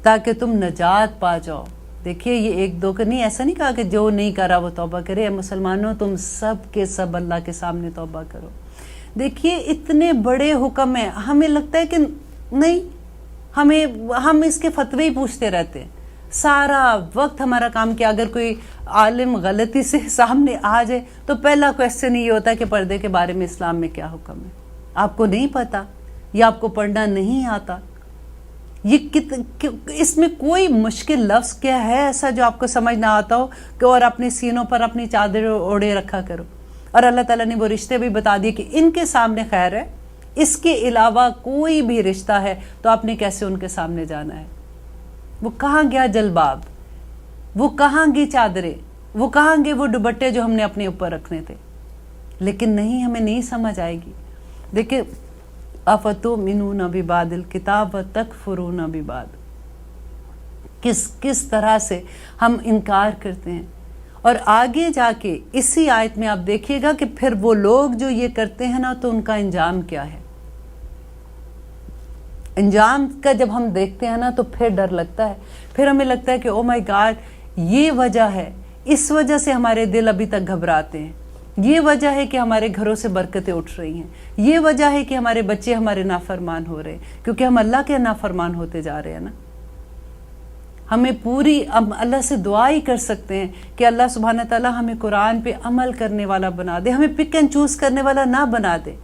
تاکہ تم نجات پا جاؤ۔ دیکھیے یہ ایک دو کا نہیں، ایسا نہیں کہا کہ جو نہیں کرا وہ توبہ کرے، اے مسلمانوں تم سب کے سب اللہ کے سامنے توبہ کرو۔ دیکھیے اتنے بڑے حکم ہیں، ہمیں لگتا ہے کہ نہیں، ہم اس کے فتوے ہی پوچھتے رہتے ہیں سارا وقت۔ ہمارا کام کیا، اگر کوئی عالم غلطی سے سامنے آ جائے تو پہلا کویسچن یہ ہوتا ہے کہ پردے کے بارے میں اسلام میں کیا حکم ہے؟ آپ کو نہیں پتا یا آپ کو پڑھنا نہیں آتا؟ اس میں کوئی مشکل لفظ کیا ہے ایسا جو آپ کو سمجھ نہ آتا ہو کہ اور اپنے سینوں پر اپنی چادر اوڑے رکھا کرو؟ اور اللہ تعالیٰ نے وہ رشتے بھی بتا دیے کہ ان کے سامنے خیر ہے، اس کے علاوہ کوئی بھی رشتہ ہے تو آپ نے کیسے ان کے سامنے جانا ہے؟ وہ کہاں گیا جلباب، وہ کہاں گئی چادریں، وہ کہاں گئے وہ دوپٹے جو ہم نے اپنے اوپر رکھنے تھے؟ لیکن نہیں، ہمیں نہیں سمجھ آئے گی۔ دیکھیں افتؤمنون ببعض الکتاب وتکفرون ببعض، کس طرح سے ہم انکار کرتے ہیں۔ اور آگے جا کے اسی آیت میں آپ دیکھیے گا کہ پھر وہ لوگ جو یہ کرتے ہیں نا تو ان کا انجام کیا ہے۔ انجام کا جب ہم دیکھتے ہیں نا تو پھر ڈر لگتا ہے، پھر ہمیں لگتا ہے کہ او مائی گاڈ، یہ وجہ ہے، اس وجہ سے ہمارے دل ابھی تک گھبراتے ہیں، یہ وجہ ہے کہ ہمارے گھروں سے برکتیں اٹھ رہی ہیں، یہ وجہ ہے کہ ہمارے بچے ہمارے نافرمان ہو رہے ہیں، کیونکہ ہم اللہ کے نافرمان ہوتے جا رہے ہیں نا۔ ہمیں پوری اللہ سے دعا ہی کر سکتے ہیں کہ اللہ سبحانہ تعالیٰ ہمیں قرآن پہ عمل کرنے والا بنا دے، ہمیں پک اینڈ چوز کرنے والا نہ بنا دے۔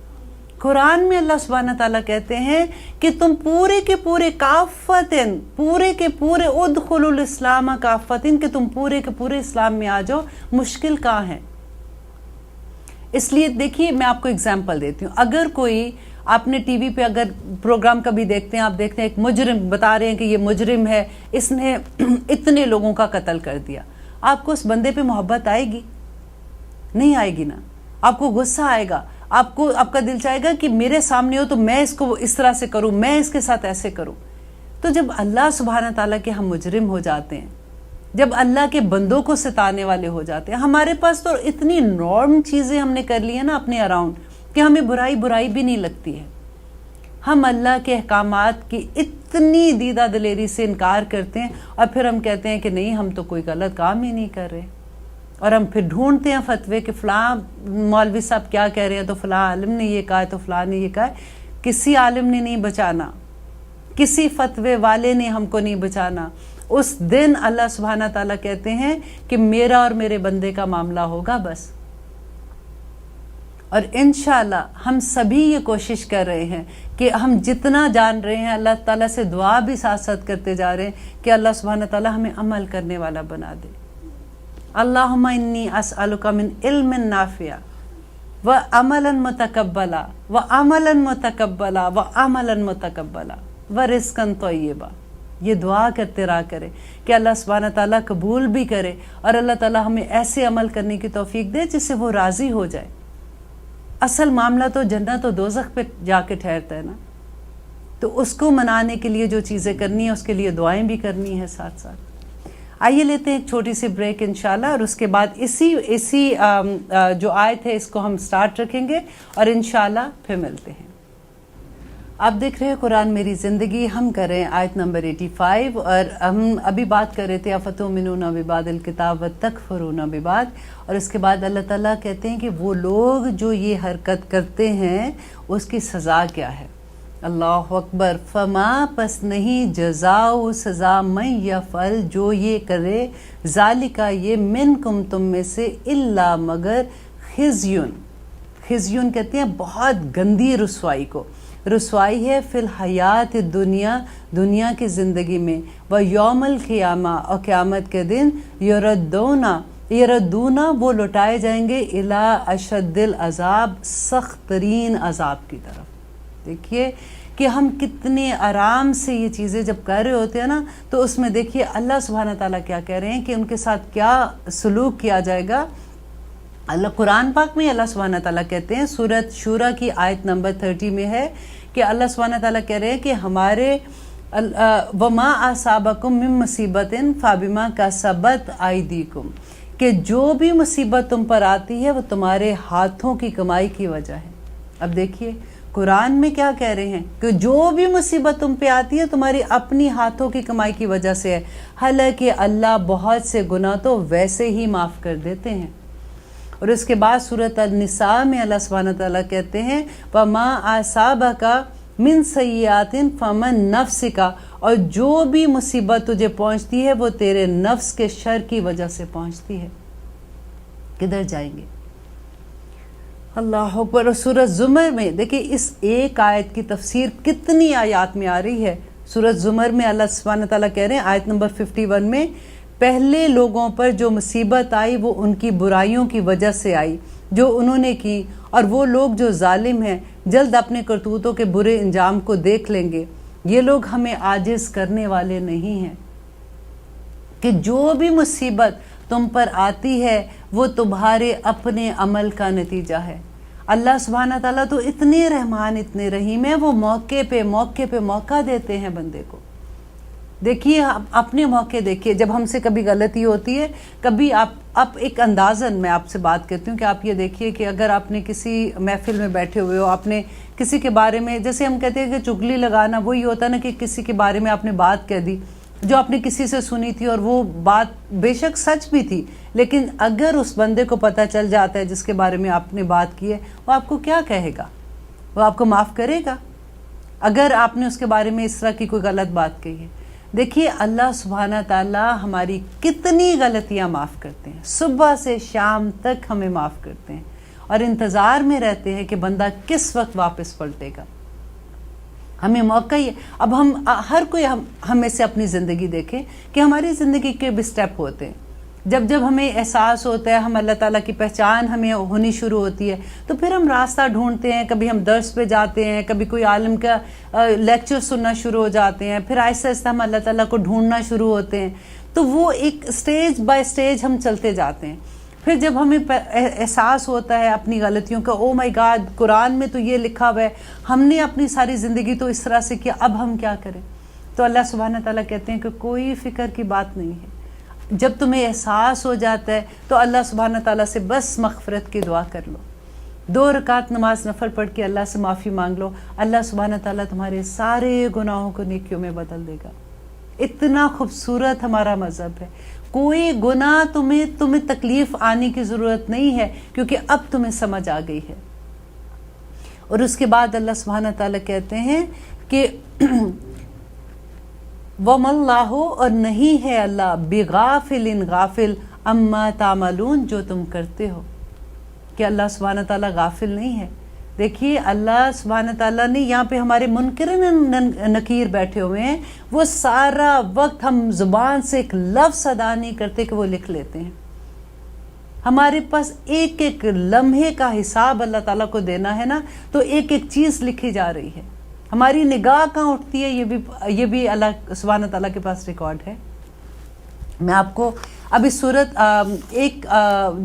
قرآن میں اللہ سبحانہ تعالیٰ کہتے ہیں کہ تم پورے کے پورے کافتن، پورے کے پورے ادخلوا الاسلام کافتن، کہ تم پورے کے پورے اسلام میں آ جاؤ، مشکل کہاں ہے؟ اس لیے دیکھیے میں آپ کو اگزامپل دیتی ہوں، اگر کوئی، آپ نے ٹی وی پہ اگر پروگرام کبھی دیکھتے ہیں، آپ دیکھتے ہیں ایک مجرم بتا رہے ہیں کہ یہ مجرم ہے، اس نے اتنے لوگوں کا قتل کر دیا، آپ کو اس بندے پہ محبت آئے گی؟ نہیں آئے گی نا، آپ کو غصہ آئے گا، آپ کا دل چاہے گا کہ میرے سامنے ہو تو میں اس کو اس طرح سے کروں، میں اس کے ساتھ ایسے کروں۔ تو جب اللہ سبحانہ تعالیٰ کے ہم مجرم ہو جاتے ہیں، جب اللہ کے بندوں کو ستانے والے ہو جاتے ہیں، ہمارے پاس تو اتنی نارم چیزیں ہم نے کر لی ہیں نا اپنے اراؤنڈ کہ ہمیں برائی بھی نہیں لگتی ہے۔ ہم اللہ کے احکامات کی اتنی دیدہ دلیری سے انکار کرتے ہیں اور پھر ہم کہتے ہیں کہ نہیں، ہم تو کوئی غلط کام ہی نہیں کر رہے۔ اور ہم پھر ڈھونڈتے ہیں فتوے کہ فلاں مولوی صاحب کیا کہہ رہے ہیں، تو فلاں عالم نے یہ کہا ہے، تو فلاں نے یہ کہا ہے. کسی عالم نے نہیں بچانا، کسی فتوے والے نے ہم کو نہیں بچانا. اس دن اللہ سبحانہ تعالیٰ کہتے ہیں کہ میرا اور میرے بندے کا معاملہ ہوگا بس. اور انشاءاللہ ہم سبھی یہ کوشش کر رہے ہیں کہ ہم جتنا جان رہے ہیں اللہ تعالیٰ سے دعا بھی ساتھ ساتھ کرتے جا رہے ہیں کہ اللہ سبحانہ تعالیٰ ہمیں عمل کرنے والا بنا دے. اللہم انی اسألک من علم نافع وعملا متقبلا وعملا متقبلا وعملا متقبلا ورزقا طیبا. یہ دعا کرتے رہا کرے کہ اللہ سبحانہ تعالیٰ قبول بھی کرے اور اللہ تعالیٰ ہمیں ایسے عمل کرنے کی توفیق دے جس سے وہ راضی ہو جائے. اصل معاملہ تو جنت و دوزخ پہ جا کے ٹھہرتا ہے نا، تو اس کو منانے کے لیے جو چیزیں کرنی ہیں اس کے لیے دعائیں بھی کرنی ہیں ساتھ ساتھ. آئیے لیتے ہیں ایک چھوٹی سی بریک انشاءاللہ، اور اس کے بعد اسی جو آیت ہے اس کو ہم سٹارٹ رکھیں گے اور انشاءاللہ پھر ملتے ہیں. آپ دیکھ رہے ہیں قرآن میری زندگی. ہم کر رہے ہیں آیت نمبر 85 اور ہم ابھی بات کر رہے تھے افتؤمنون ببعض الکتاب وتکفرون ببعض. اور اس کے بعد اللہ تعالیٰ کہتے ہیں کہ وہ لوگ جو یہ حرکت کرتے ہیں اس کی سزا کیا ہے. اللہ اکبر. فما پس نہیں جزاؤ سزا من یفعل جو یہ کرے ذالکا یہ منکم تم میں سے الا مگر خزیون. خزیون کہتے ہیں بہت گندی رسوائی کو. رسوائی ہے فی الحیات دنیا، دنیا کی زندگی میں، و یوم القیامہ اور قیامت کے دن یردونا وہ لوٹائے جائیں گے الی اشد العذاب سخت ترین عذاب کی طرف. دیکھیے کہ ہم کتنے آرام سے یہ چیزیں جب کر رہے ہوتے ہیں نا، تو اس میں دیکھیے اللہ سبحانہ تعالیٰ کیا کہہ رہے ہیں کہ ان کے ساتھ کیا سلوک کیا جائے گا. اللہ قرآن پاک میں اللہ سبحانہ تعالیٰ کہتے ہیں، سورۃ شورى کی آیت نمبر 30 میں ہے کہ اللہ سبحانہ تعالیٰ کہہ رہے ہیں کہ ہمارے وما اصابکم من مصیبت فبما کسبت ایدیکم، کہ جو بھی مصیبت تم پر آتی ہے وہ تمہارے ہاتھوں کی کمائی کی وجہ ہے. اب دیکھیے قرآن میں کیا کہہ رہے ہیں کہ جو بھی مصیبت تم پہ آتی ہے تمہاری اپنی ہاتھوں کی کمائی کی وجہ سے ہے، حالانکہ اللہ بہت سے گناہ تو ویسے ہی معاف کر دیتے ہیں. اور اس کے بعد سورۃ النساء میں اللہ سبحانہ تعالیٰ کہتے ہیں وَمَا أَصَابَكَ مِن سَيِّئَاتٍ فَمِن نَفْسِكَ، اور جو بھی مصیبت تجھے پہنچتی ہے وہ تیرے نفس کے شر کی وجہ سے پہنچتی ہے. کدھر جائیں گے؟ اللہ اکبر. اور سورۃ زمر میں دیکھیں اس ایک آیت کی تفسیر کتنی آیات میں آ رہی ہے. سورۃ زمر میں اللہ سبحانہ تعالیٰ کہہ رہے ہیں آیت نمبر 51 میں، پہلے لوگوں پر جو مصیبت آئی وہ ان کی برائیوں کی وجہ سے آئی جو انہوں نے کی، اور وہ لوگ جو ظالم ہیں جلد اپنے کرتوتوں کے برے انجام کو دیکھ لیں گے. یہ لوگ ہمیں عاجز کرنے والے نہیں ہیں کہ جو بھی مصیبت تم پر آتی ہے وہ تمہارے اپنے عمل کا نتیجہ ہے. اللہ سبحانہ تعالیٰ تو اتنے رحمان اتنے رحیم ہیں، وہ موقع پہ موقع دیتے ہیں بندے کو. دیکھیے اپنے موقع دیکھیے، جب ہم سے کبھی غلطی ہوتی ہے، کبھی آپ ایک اندازاً میں آپ سے بات کرتی ہوں کہ آپ یہ دیکھیے کہ اگر آپ نے کسی محفل میں بیٹھے ہوئے ہو، آپ نے کسی کے بارے میں، جیسے ہم کہتے ہیں کہ چغلی لگانا وہی ہوتا ہے نا کہ کسی کے بارے میں آپ نے بات کہہ دی جو آپ نے کسی سے سنی تھی، اور وہ بات بے شک سچ بھی تھی، لیکن اگر اس بندے کو پتہ چل جاتا ہے جس کے بارے میں آپ نے بات کی ہے، وہ آپ کو کیا کہے گا؟ وہ آپ کو معاف کرے گا اگر آپ نے اس کے بارے میں اس طرح کی کوئی غلط بات کہی ہے. دیکھیے اللہ سبحانہ تعالیٰ ہماری کتنی غلطیاں معاف کرتے ہیں، صبح سے شام تک ہمیں معاف کرتے ہیں، اور انتظار میں رہتے ہیں کہ بندہ کس وقت واپس پلٹے گا. ہمیں موقع ہی ہے. اب ہر کوئی ہم میں سے اپنی زندگی دیکھیں کہ ہماری زندگی کے بھی سٹیپ ہوتے ہیں. جب ہمیں احساس ہوتا ہے، ہم اللہ تعالیٰ کی پہچان ہمیں ہونی شروع ہوتی ہے، تو پھر ہم راستہ ڈھونڈتے ہیں. کبھی ہم درس پہ جاتے ہیں، کبھی کوئی عالم کا لیکچر سننا شروع ہو جاتے ہیں، پھر آہستہ آہستہ ہم اللہ تعالیٰ کو ڈھونڈنا شروع ہوتے ہیں. تو وہ ایک سٹیج بائی سٹیج ہم چلتے جاتے ہیں. پھر جب ہمیں احساس ہوتا ہے اپنی غلطیوں کا، او مائی گاڈ قرآن میں تو یہ لکھا ہوا ہے، ہم نے اپنی ساری زندگی تو اس طرح سے کیا، اب ہم کیا کریں؟ تو اللہ سبحانہ تعالیٰ کہتے ہیں کہ کوئی فکر کی بات نہیں ہے. جب تمہیں احساس ہو جاتا ہے تو اللہ سبحانہ تعالیٰ سے بس مغفرت کی دعا کر لو، 2 رکعت نماز نفل پڑھ کے اللہ سے معافی مانگ لو. اللہ سبحانہ تعالیٰ تمہارے سارے گناہوں کو نیکیوں میں بدل دے گا. اتنا خوبصورت ہمارا مذہب ہے. کوئی گناہ تمہیں تکلیف آنے کی ضرورت نہیں ہے، کیونکہ اب تمہیں سمجھ آ گئی ہے۔ اور اس کے بعد اللہ سبحانہ تعالیٰ کہتے ہیں کہ وَمَا اللَّهُ، اور نہیں ہے اللہ بِغَافِلٍ غافل اما تعملون، جو تم کرتے ہو، کہ اللہ سبحانہ تعالیٰ غافل نہیں ہے۔ دیکھیے اللہ سبحانہ تعالیٰ نے یہاں پہ ہمارے منکرین نکیر بیٹھے ہوئے ہیں، وہ سارا وقت ہم زبان سے ایک لفظ ادا نہیں کرتے کہ وہ لکھ لیتے ہیں۔ ہمارے پاس ایک ایک لمحے کا حساب اللہ تعالیٰ کو دینا ہے نا، تو ایک ایک چیز لکھی جا رہی ہے۔ ہماری نگاہ کہاں اٹھتی ہے، یہ بھی اللہ سبحانہ تعالیٰ کے پاس ریکارڈ ہے۔ میں آپ کو ابھی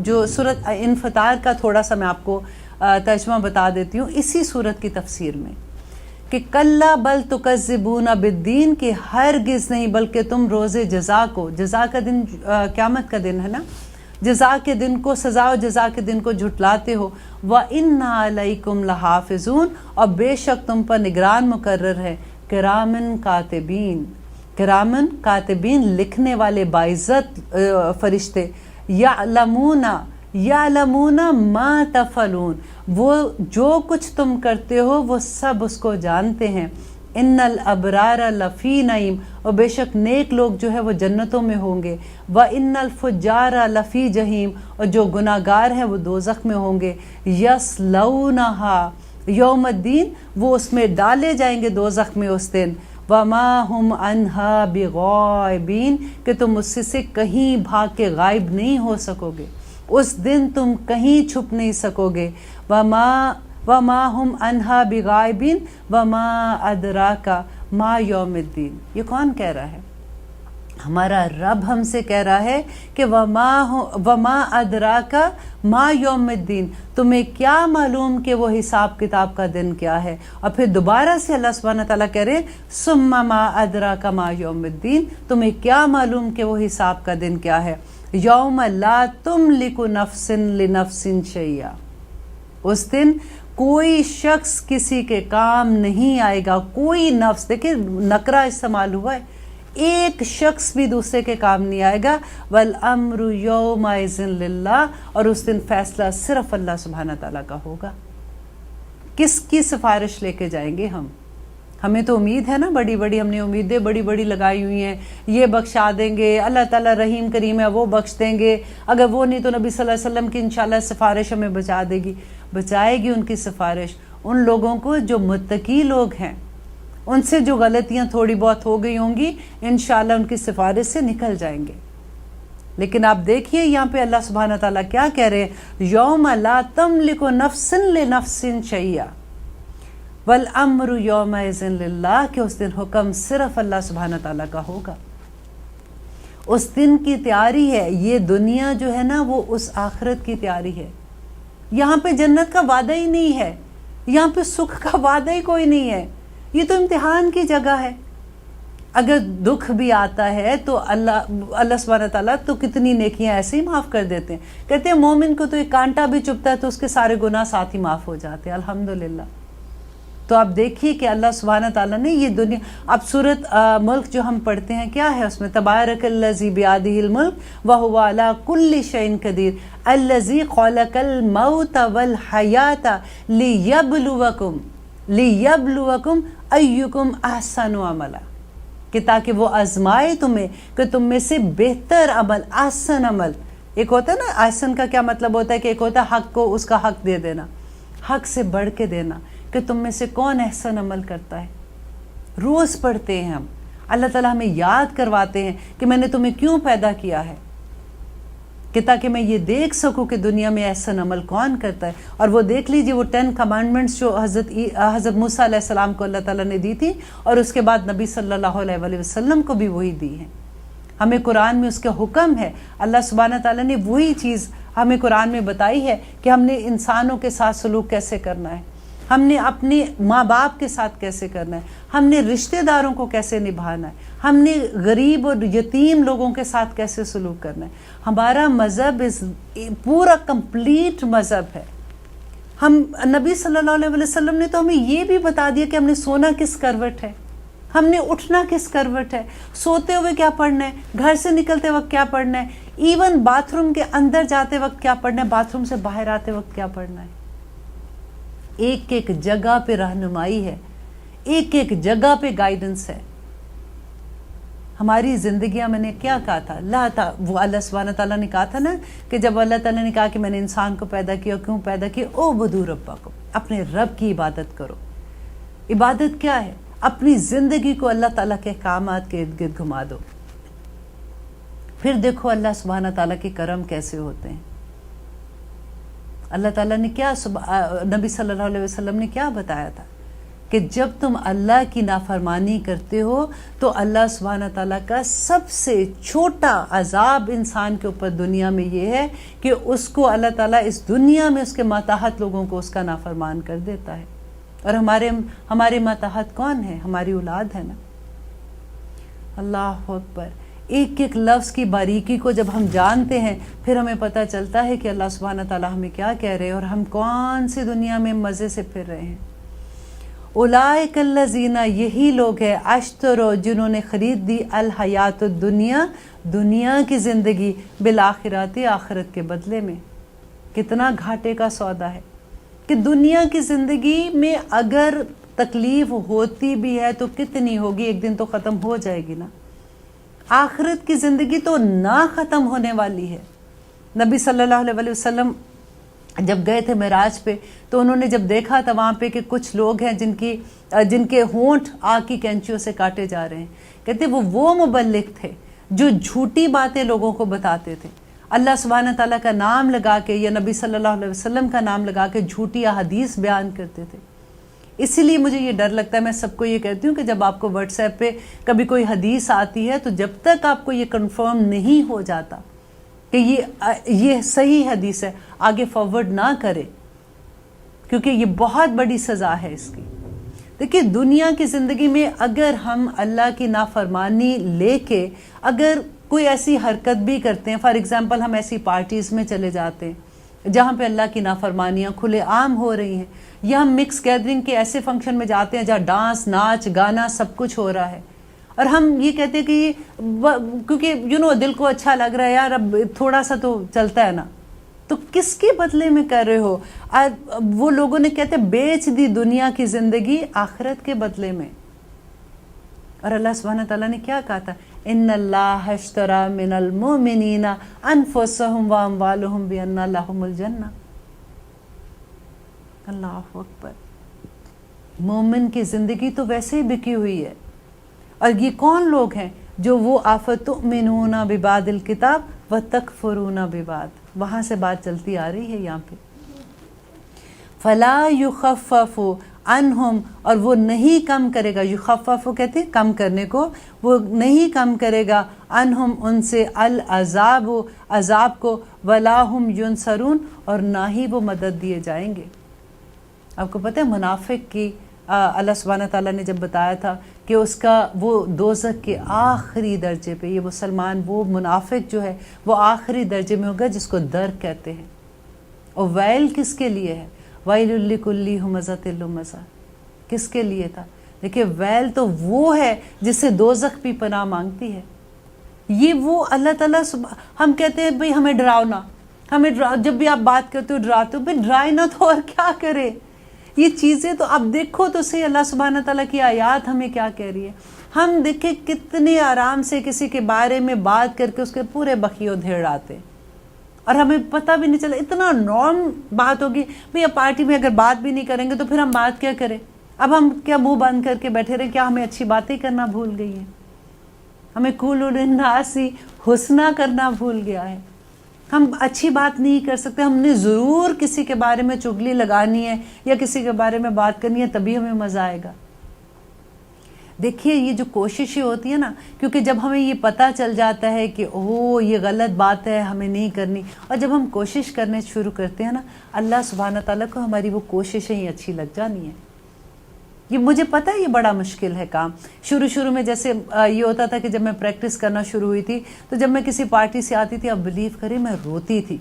جو سورت انفطار کا تھوڑا سا میں آپ کو ترجمہ بتا دیتی ہوں اسی سورت کی تفسیر میں، کہ کلا بل تکذبون بالدین، کہ ہرگز نہیں بلکہ تم روز جزا کو، جزا کا دن قیامت کا دن ہے نا، جزا کے دن کو، سزا و جزا کے دن کو جھٹلاتے ہو۔ وَإِنَّ عَلَيْكُمْ لَحَافِظُونَ، اور بے شک تم پر نگران مقرر ہے، کرامن کاتبین، کرامن کاتبین لکھنے والے باعزت فرشتے، یعلمون ما تفعلون، وہ جو کچھ تم کرتے ہو وہ سب اس کو جانتے ہیں۔ ان الابرار لفی نعیم، اور بے شک نیک لوگ جو ہے وہ جنتوں میں ہوں گے۔ وان الفجار لفی جہیم، اور جو گناہ گار ہیں وہ دوزخ میں ہوں گے۔ یصلونہا یوم الدین، وہ اس میں ڈالے جائیں گے دوزخ میں اس دن۔ وما ہم عنہا بغائبین، کہ تم اس سے کہیں بھاگ کے غائب نہیں ہو سکو گے، اس دن تم کہیں چھپ نہیں سکو گے۔ وما ہم عنہا بغائبین وما ادراک ما یوم الدین، یہ کون کہہ رہا ہے؟ ہمارا رب ہم سے کہہ رہا ہے کہ وما ادراک ما یوم الدین، تمہیں کیا معلوم کہ وہ حساب کتاب کا دن کیا ہے۔ اور پھر دوبارہ سے اللہ سبحانہ تعالیٰ کہہ رہے ثم ما ادراک ما یوم الدین، تمہیں کیا معلوم کہ وہ حساب کا دن کیا ہے۔ یوم لا تملک نفس لنفس شیئا، اس دن کوئی شخص کسی کے کام نہیں آئے گا، کوئی نفس، دیکھیں نکرہ استعمال ہوا ہے، ایک شخص بھی دوسرے کے کام نہیں آئے گا۔ والامر یومئذ للہ، اور اس دن فیصلہ صرف اللہ سبحانہ تعالیٰ کا ہوگا۔ کس کی سفارش لے کے جائیں گے ہم؟ ہمیں تو امید ہے نا، بڑی بڑی ہم نے امیدیں بڑی بڑی لگائی ہوئی ہیں، یہ بخشا دیں گے، اللہ تعالیٰ رحیم کریم ہے وہ بخش دیں گے، اگر وہ نہیں تو نبی صلی اللہ علیہ وسلم کی انشاءاللہ سفارش ہمیں بچا دے گی، بچائے گی ان کی سفارش ان لوگوں کو جو متقی لوگ ہیں، ان سے جو غلطیاں تھوڑی بہت ہو گئی ہوں گی انشاءاللہ ان کی سفارش سے نکل جائیں گے۔ لیکن آپ دیکھیے یہاں پہ اللہ سبحانہ تعالیٰ کیا کہہ رہے ہیں، یوم لا تملک نفس لنفس شیئا والامر یومئذ للہ، کہ اس دن حکم صرف اللہ سبحانہ تعالیٰ کا ہوگا۔ اس دن کی تیاری ہے، یہ دنیا جو ہے نا وہ اس آخرت کی تیاری ہے۔ یہاں پہ جنت کا وعدہ ہی نہیں ہے، یہاں پہ سکھ کا وعدہ ہی کوئی نہیں ہے، یہ تو امتحان کی جگہ ہے۔ اگر دکھ بھی آتا ہے تو اللہ سبحانہ تعالیٰ تو کتنی نیکیاں ایسے ہی معاف کر دیتے ہیں، کہتے ہیں مومن کو تو ایک کانٹا بھی چبھتا ہے تو اس کے سارے گناہ ساتھ ہی معاف ہو جاتے ہیں، الحمدللہ۔ تو آپ دیکھیے کہ اللہ سبحانہ تعالیٰ نے یہ دنیا، اب سورت ملک جو ہم پڑھتے ہیں کیا ہے اس میں، تبارک الذی بیدہ الملک وہو علی کل شیء قدیر الذی خلق الموت والحیاۃ لیبلوکم ایکم احسن عملا، کہ تاکہ وہ آزمائے تمہیں کہ تم میں سے بہتر عمل، احسن عمل، ایک ہوتا ہے نا احسن کا کیا مطلب ہوتا ہے کہ ایک ہوتا ہے حق کو اس کا حق دے دینا، حق سے بڑھ کے دینا، کہ تم میں سے کون احسن عمل کرتا ہے۔ روز پڑھتے ہیں ہم، اللہ تعالیٰ ہمیں یاد کرواتے ہیں کہ میں نے تمہیں کیوں پیدا کیا ہے، کہ تاکہ میں یہ دیکھ سکوں کہ دنیا میں احسن عمل کون کرتا ہے۔ اور وہ دیکھ لیجئے وہ 10 کمانڈمنٹس جو حضرت موسیٰ علیہ السلام کو اللہ تعالیٰ نے دی تھی، اور اس کے بعد نبی صلی اللہ علیہ وآلہ وسلم کو بھی وہی دی ہیں۔ ہمیں قرآن میں اس کا حکم ہے، اللہ سبحانہ تعالیٰ نے وہی چیز ہمیں قرآن میں بتائی ہے کہ ہم نے انسانوں کے ساتھ سلوک کیسے کرنا ہے، ہم نے اپنے ماں باپ کے ساتھ کیسے کرنا ہے، ہم نے رشتہ داروں کو کیسے نبھانا ہے، ہم نے غریب اور یتیم لوگوں کے ساتھ کیسے سلوک کرنا ہے۔ ہمارا مذہب پورا کمپلیٹ مذہب ہے۔ ہم نبی صلی اللہ علیہ وسلم نے تو ہمیں یہ بھی بتا دیا کہ ہم نے سونا کس کروٹ ہے، ہم نے اٹھنا کس کروٹ ہے، سوتے ہوئے کیا پڑھنا ہے، گھر سے نکلتے وقت کیا پڑھنا ہے، ایون باتھ روم کے اندر جاتے وقت کیا پڑھنا ہے، باتھ روم سے باہر آتے وقت کیا پڑھنا ہے. ایک ایک جگہ پہ رہنمائی ہے، ایک ایک جگہ پہ گائیڈنس ہے. ہماری زندگیاں، میں نے کیا کہا تھا، اللہ سبحانہ تعالیٰ نے کہا تھا نا کہ جب اللہ تعالیٰ نے کہا کہ میں نے انسان کو پیدا کیا، کیوں پیدا کیا، اعبدوا ربکم، اپنے رب کی عبادت کرو. عبادت کیا ہے؟ اپنی زندگی کو اللہ تعالیٰ کے احکامات کے ارد گرد گھما دو. پھر دیکھو اللہ سبحانہ تعالیٰ کے کرم کیسے ہوتے ہیں. اللہ تعالیٰ نے کیا، نبی صلی اللہ علیہ وسلم نے کیا بتایا تھا کہ جب تم اللہ کی نافرمانی کرتے ہو تو اللہ سبحانہ تعالیٰ کا سب سے چھوٹا عذاب انسان کے اوپر دنیا میں یہ ہے کہ اس کو اللہ تعالیٰ اس دنیا میں اس کے ماتحت لوگوں کو اس کا نافرمان کر دیتا ہے. اور ہمارے ماتحت کون ہے؟ ہماری اولاد ہے نا. اللہ اکبر. ایک ایک لفظ کی باریکی کو جب ہم جانتے ہیں پھر ہمیں پتہ چلتا ہے کہ اللہ سبحانہ تعالیٰ ہمیں کیا کہہ رہے ہیں اور ہم کون سی دنیا میں مزے سے پھر رہے ہیں. اولئک الذین، یہی لوگ ہیں، اشتروا، جنہوں نے خرید دی، الحیات الدنیا، دنیا کی زندگی، بالآخرات، آخرت کے بدلے میں. کتنا گھاٹے کا سودا ہے کہ دنیا کی زندگی میں اگر تکلیف ہوتی بھی ہے تو کتنی ہوگی، ایک دن تو ختم ہو جائے گی نا. آخرت کی زندگی تو نہ ختم ہونے والی ہے. نبی صلی اللہ علیہ وسلم جب گئے تھے معراج پہ تو انہوں نے جب دیکھا تھا وہاں پہ کہ کچھ لوگ ہیں جن کے ہونٹ آگ کی کینچیوں سے کاٹے جا رہے ہیں. کہتے وہ مبلغ تھے جو جھوٹی باتیں لوگوں کو بتاتے تھے، اللہ سبحانہ تعالیٰ کا نام لگا کے یا نبی صلی اللہ علیہ وسلم کا نام لگا کے جھوٹی احادیث بیان کرتے تھے. اسی لیے مجھے یہ ڈر لگتا ہے، میں سب کو یہ کہتی ہوں کہ جب آپ کو واٹس ایپ پہ کبھی کوئی حدیث آتی ہے تو جب تک آپ کو یہ کنفرم نہیں ہو جاتا کہ یہ صحیح حدیث ہے، آگے فارورڈ نہ کرے، کیونکہ یہ بہت بڑی سزا ہے اس کی. دیکھیے دنیا کی زندگی میں اگر ہم اللہ کی نافرمانی لے کے اگر کوئی ایسی حرکت بھی کرتے ہیں، فار ایگزامپل ہم ایسی پارٹیز میں چلے جاتے ہیں جہاں پہ اللہ کی نافرمانیاں کھلے عام ہو رہی ہیں، یا ہم مکس گیدرنگ کے ایسے فنکشن میں جاتے ہیں جہاں ڈانس، ناچ، گانا سب کچھ ہو رہا ہے، اور ہم یہ کہتے ہیں کہ یہ کیونکہ دل کو اچھا لگ رہا ہے یار، اب تھوڑا سا تو چلتا ہے نا. تو کس کے بدلے میں کر رہے ہو؟ وہ لوگوں نے کہتے بیچ دی دنیا کی زندگی آخرت کے بدلے میں. اور اللہ سبحانہ تعالیٰ نے کیا کہا تھا؟ ان اللہ اشتری من المؤمنین انفسهم واموالهم بان لهم الجنہ. اللہ اکبر. مومن کی زندگی تو ویسے ہی بکی ہوئی ہے. اور یہ کون لوگ ہیں؟ جو وہ افتؤمنون ببعض الکتاب وتکفرون ببعض. وہاں سے بات چلتی آ رہی ہے یہاں پہ. فلا یخفف عنہم، اور وہ نہیں کم کرے گا، یخفف کہتے ہیں کم کرنے کو، وہ نہیں کم کرے گا، عنہم ان سے، العذاب عذاب کو، ولا ہم ینصرون اور نہ ہی وہ مدد دیے جائیں گے. آپ کو پتہ ہے منافق کی اللہ سبحانہ تعالیٰ نے جب بتایا تھا کہ اس کا وہ دوزخ کے آخری درجے پہ، یہ مسلمان وہ منافق جو ہے وہ آخری درجے میں ہوگا جس کو درک کہتے ہیں. اور ویل کس کے لیے ہے؟ ویل لکل ہمزۃ لمزہ. کس کے لیے تھا؟ دیکھیں ویل تو وہ ہے جس سے دوزخ بھی پناہ مانگتی ہے. یہ وہ اللہ تعالیٰ ہم کہتے ہیں بھئی ہمیں ڈراؤ نہ، ہمیں جب بھی آپ بات کرتے ہو ڈراتے ہو، بھئی ڈرائے نہ تو اور کیا کرے. یہ چیزیں تو آپ دیکھو تو صحیح اللہ سبحانہ تعالیٰ کی آیات ہمیں کیا کہہ رہی ہے. ہم دیکھیں کتنے آرام سے کسی کے بارے میں بات کر کے اس کے پورے بخیو دھیڑ آتے اور ہمیں پتہ بھی نہیں چلا. اتنا نارم بات ہوگی بھئی اب پارٹی میں اگر بات بھی نہیں کریں گے تو پھر ہم بات کیا کریں؟ اب ہم کیا منہ بند کر کے بیٹھے رہیں؟ کیا ہمیں اچھی باتیں کرنا بھول گئی ہیں؟ ہمیں قولوا للناس حسنا کرنا بھول گیا ہے. ہم اچھی بات نہیں کر سکتے. ہم نے ضرور کسی کے بارے میں چغلی لگانی ہے یا کسی کے بارے میں بات کرنی ہے، تبھی ہمیں مزہ آئے گا. دیکھیے یہ جو کوششیں ہوتی ہیں نا، کیونکہ جب ہمیں یہ پتہ چل جاتا ہے کہ اوہ یہ غلط بات ہے ہمیں نہیں کرنی، اور جب ہم کوشش کرنے شروع کرتے ہیں نا، اللہ سبحانہ تعالیٰ کو ہماری وہ کوششیں ہی اچھی لگ جانی ہیں. یہ مجھے پتہ ہے یہ بڑا مشکل ہے کام. شروع میں جیسے یہ ہوتا تھا کہ جب میں پریکٹس کرنا شروع ہوئی تھی تو جب میں کسی پارٹی سے آتی تھی، اب بلیو کریں میں روتی تھی.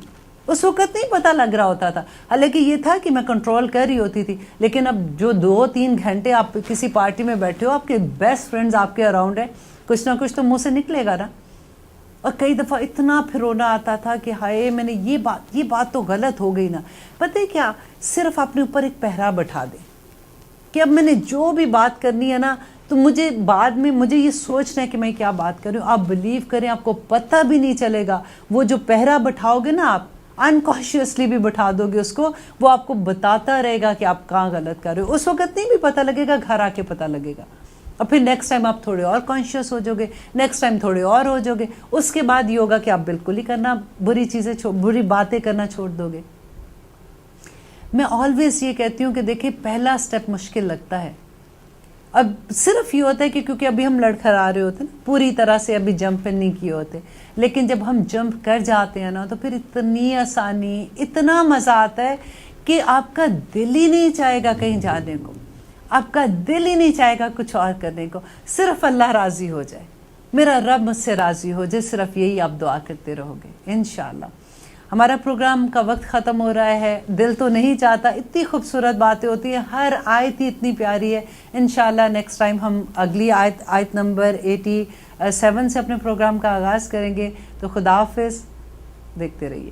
اس وقت نہیں پتہ لگ رہا ہوتا تھا، حالانکہ یہ تھا کہ میں کنٹرول کر رہی ہوتی تھی، لیکن اب جو 2-3 گھنٹے آپ کسی پارٹی میں بیٹھے ہو، آپ کے بیسٹ فرینڈز آپ کے اراؤنڈ ہیں، کچھ نہ کچھ تو منہ سے نکلے گا نا. اور کئی دفعہ اتنا پھر رونا آتا تھا کہ ہائے میں نے یہ بات تو غلط ہو گئی نا. پتہ ہے کیا، صرف اپنے اوپر ایک پہرا بٹھا دیں کہ اب میں نے جو بھی بات کرنی ہے نا، تو مجھے بعد میں مجھے یہ سوچنا ہے کہ میں کیا بات کر رہی ہوں. آپ بلیو کریں، آپ کو پتہ بھی نہیں چلے گا. وہ جو پہرا بٹھاؤ گے نا، آپ انکانشیسلی بھی بٹھا دو گے اس کو، وہ آپ کو بتاتا رہے گا کہ آپ کہاں غلط کر رہے ہو. اس وقت نہیں بھی پتہ لگے گا، گھر آ کے پتہ لگے گا. اور پھر نیکسٹ ٹائم آپ تھوڑے اور کانشیس ہو جاؤ گے، نیکسٹ ٹائم تھوڑے اور ہو جاؤ گے. اس کے بعد یہ ہوگا کہ آپ بالکل ہی کرنا بری باتیں کرنا چھوڑ دو گے. میں آلویز یہ کہتی ہوں کہ دیکھیں، پہلا سٹیپ مشکل لگتا ہے. اب صرف یہ ہوتا ہے کہ کیونکہ ابھی ہم لڑکھڑا رہے ہوتے ہیں نا، پوری طرح سے ابھی جمپ نہیں کیے ہوتے، لیکن جب ہم جمپ کر جاتے ہیں نا، تو پھر اتنی آسانی، اتنا مزہ آتا ہے کہ آپ کا دل ہی نہیں چاہے گا کہیں جانے کو، آپ کا دل ہی نہیں چاہے گا کچھ اور کرنے کو. صرف اللہ راضی ہو جائے، میرا رب مجھ سے راضی ہو جائے، صرف یہی آپ دعا کرتے رہو گے انشاءاللہ. ہمارا پروگرام کا وقت ختم ہو رہا ہے. دل تو نہیں چاہتا، اتنی خوبصورت باتیں ہوتی ہیں، ہر آیت ہی اتنی پیاری ہے. انشاءاللہ نیکسٹ ٹائم ہم اگلی آیت نمبر 87 سے اپنے پروگرام کا آغاز کریں گے. تو خدا حافظ، دیکھتے رہیے.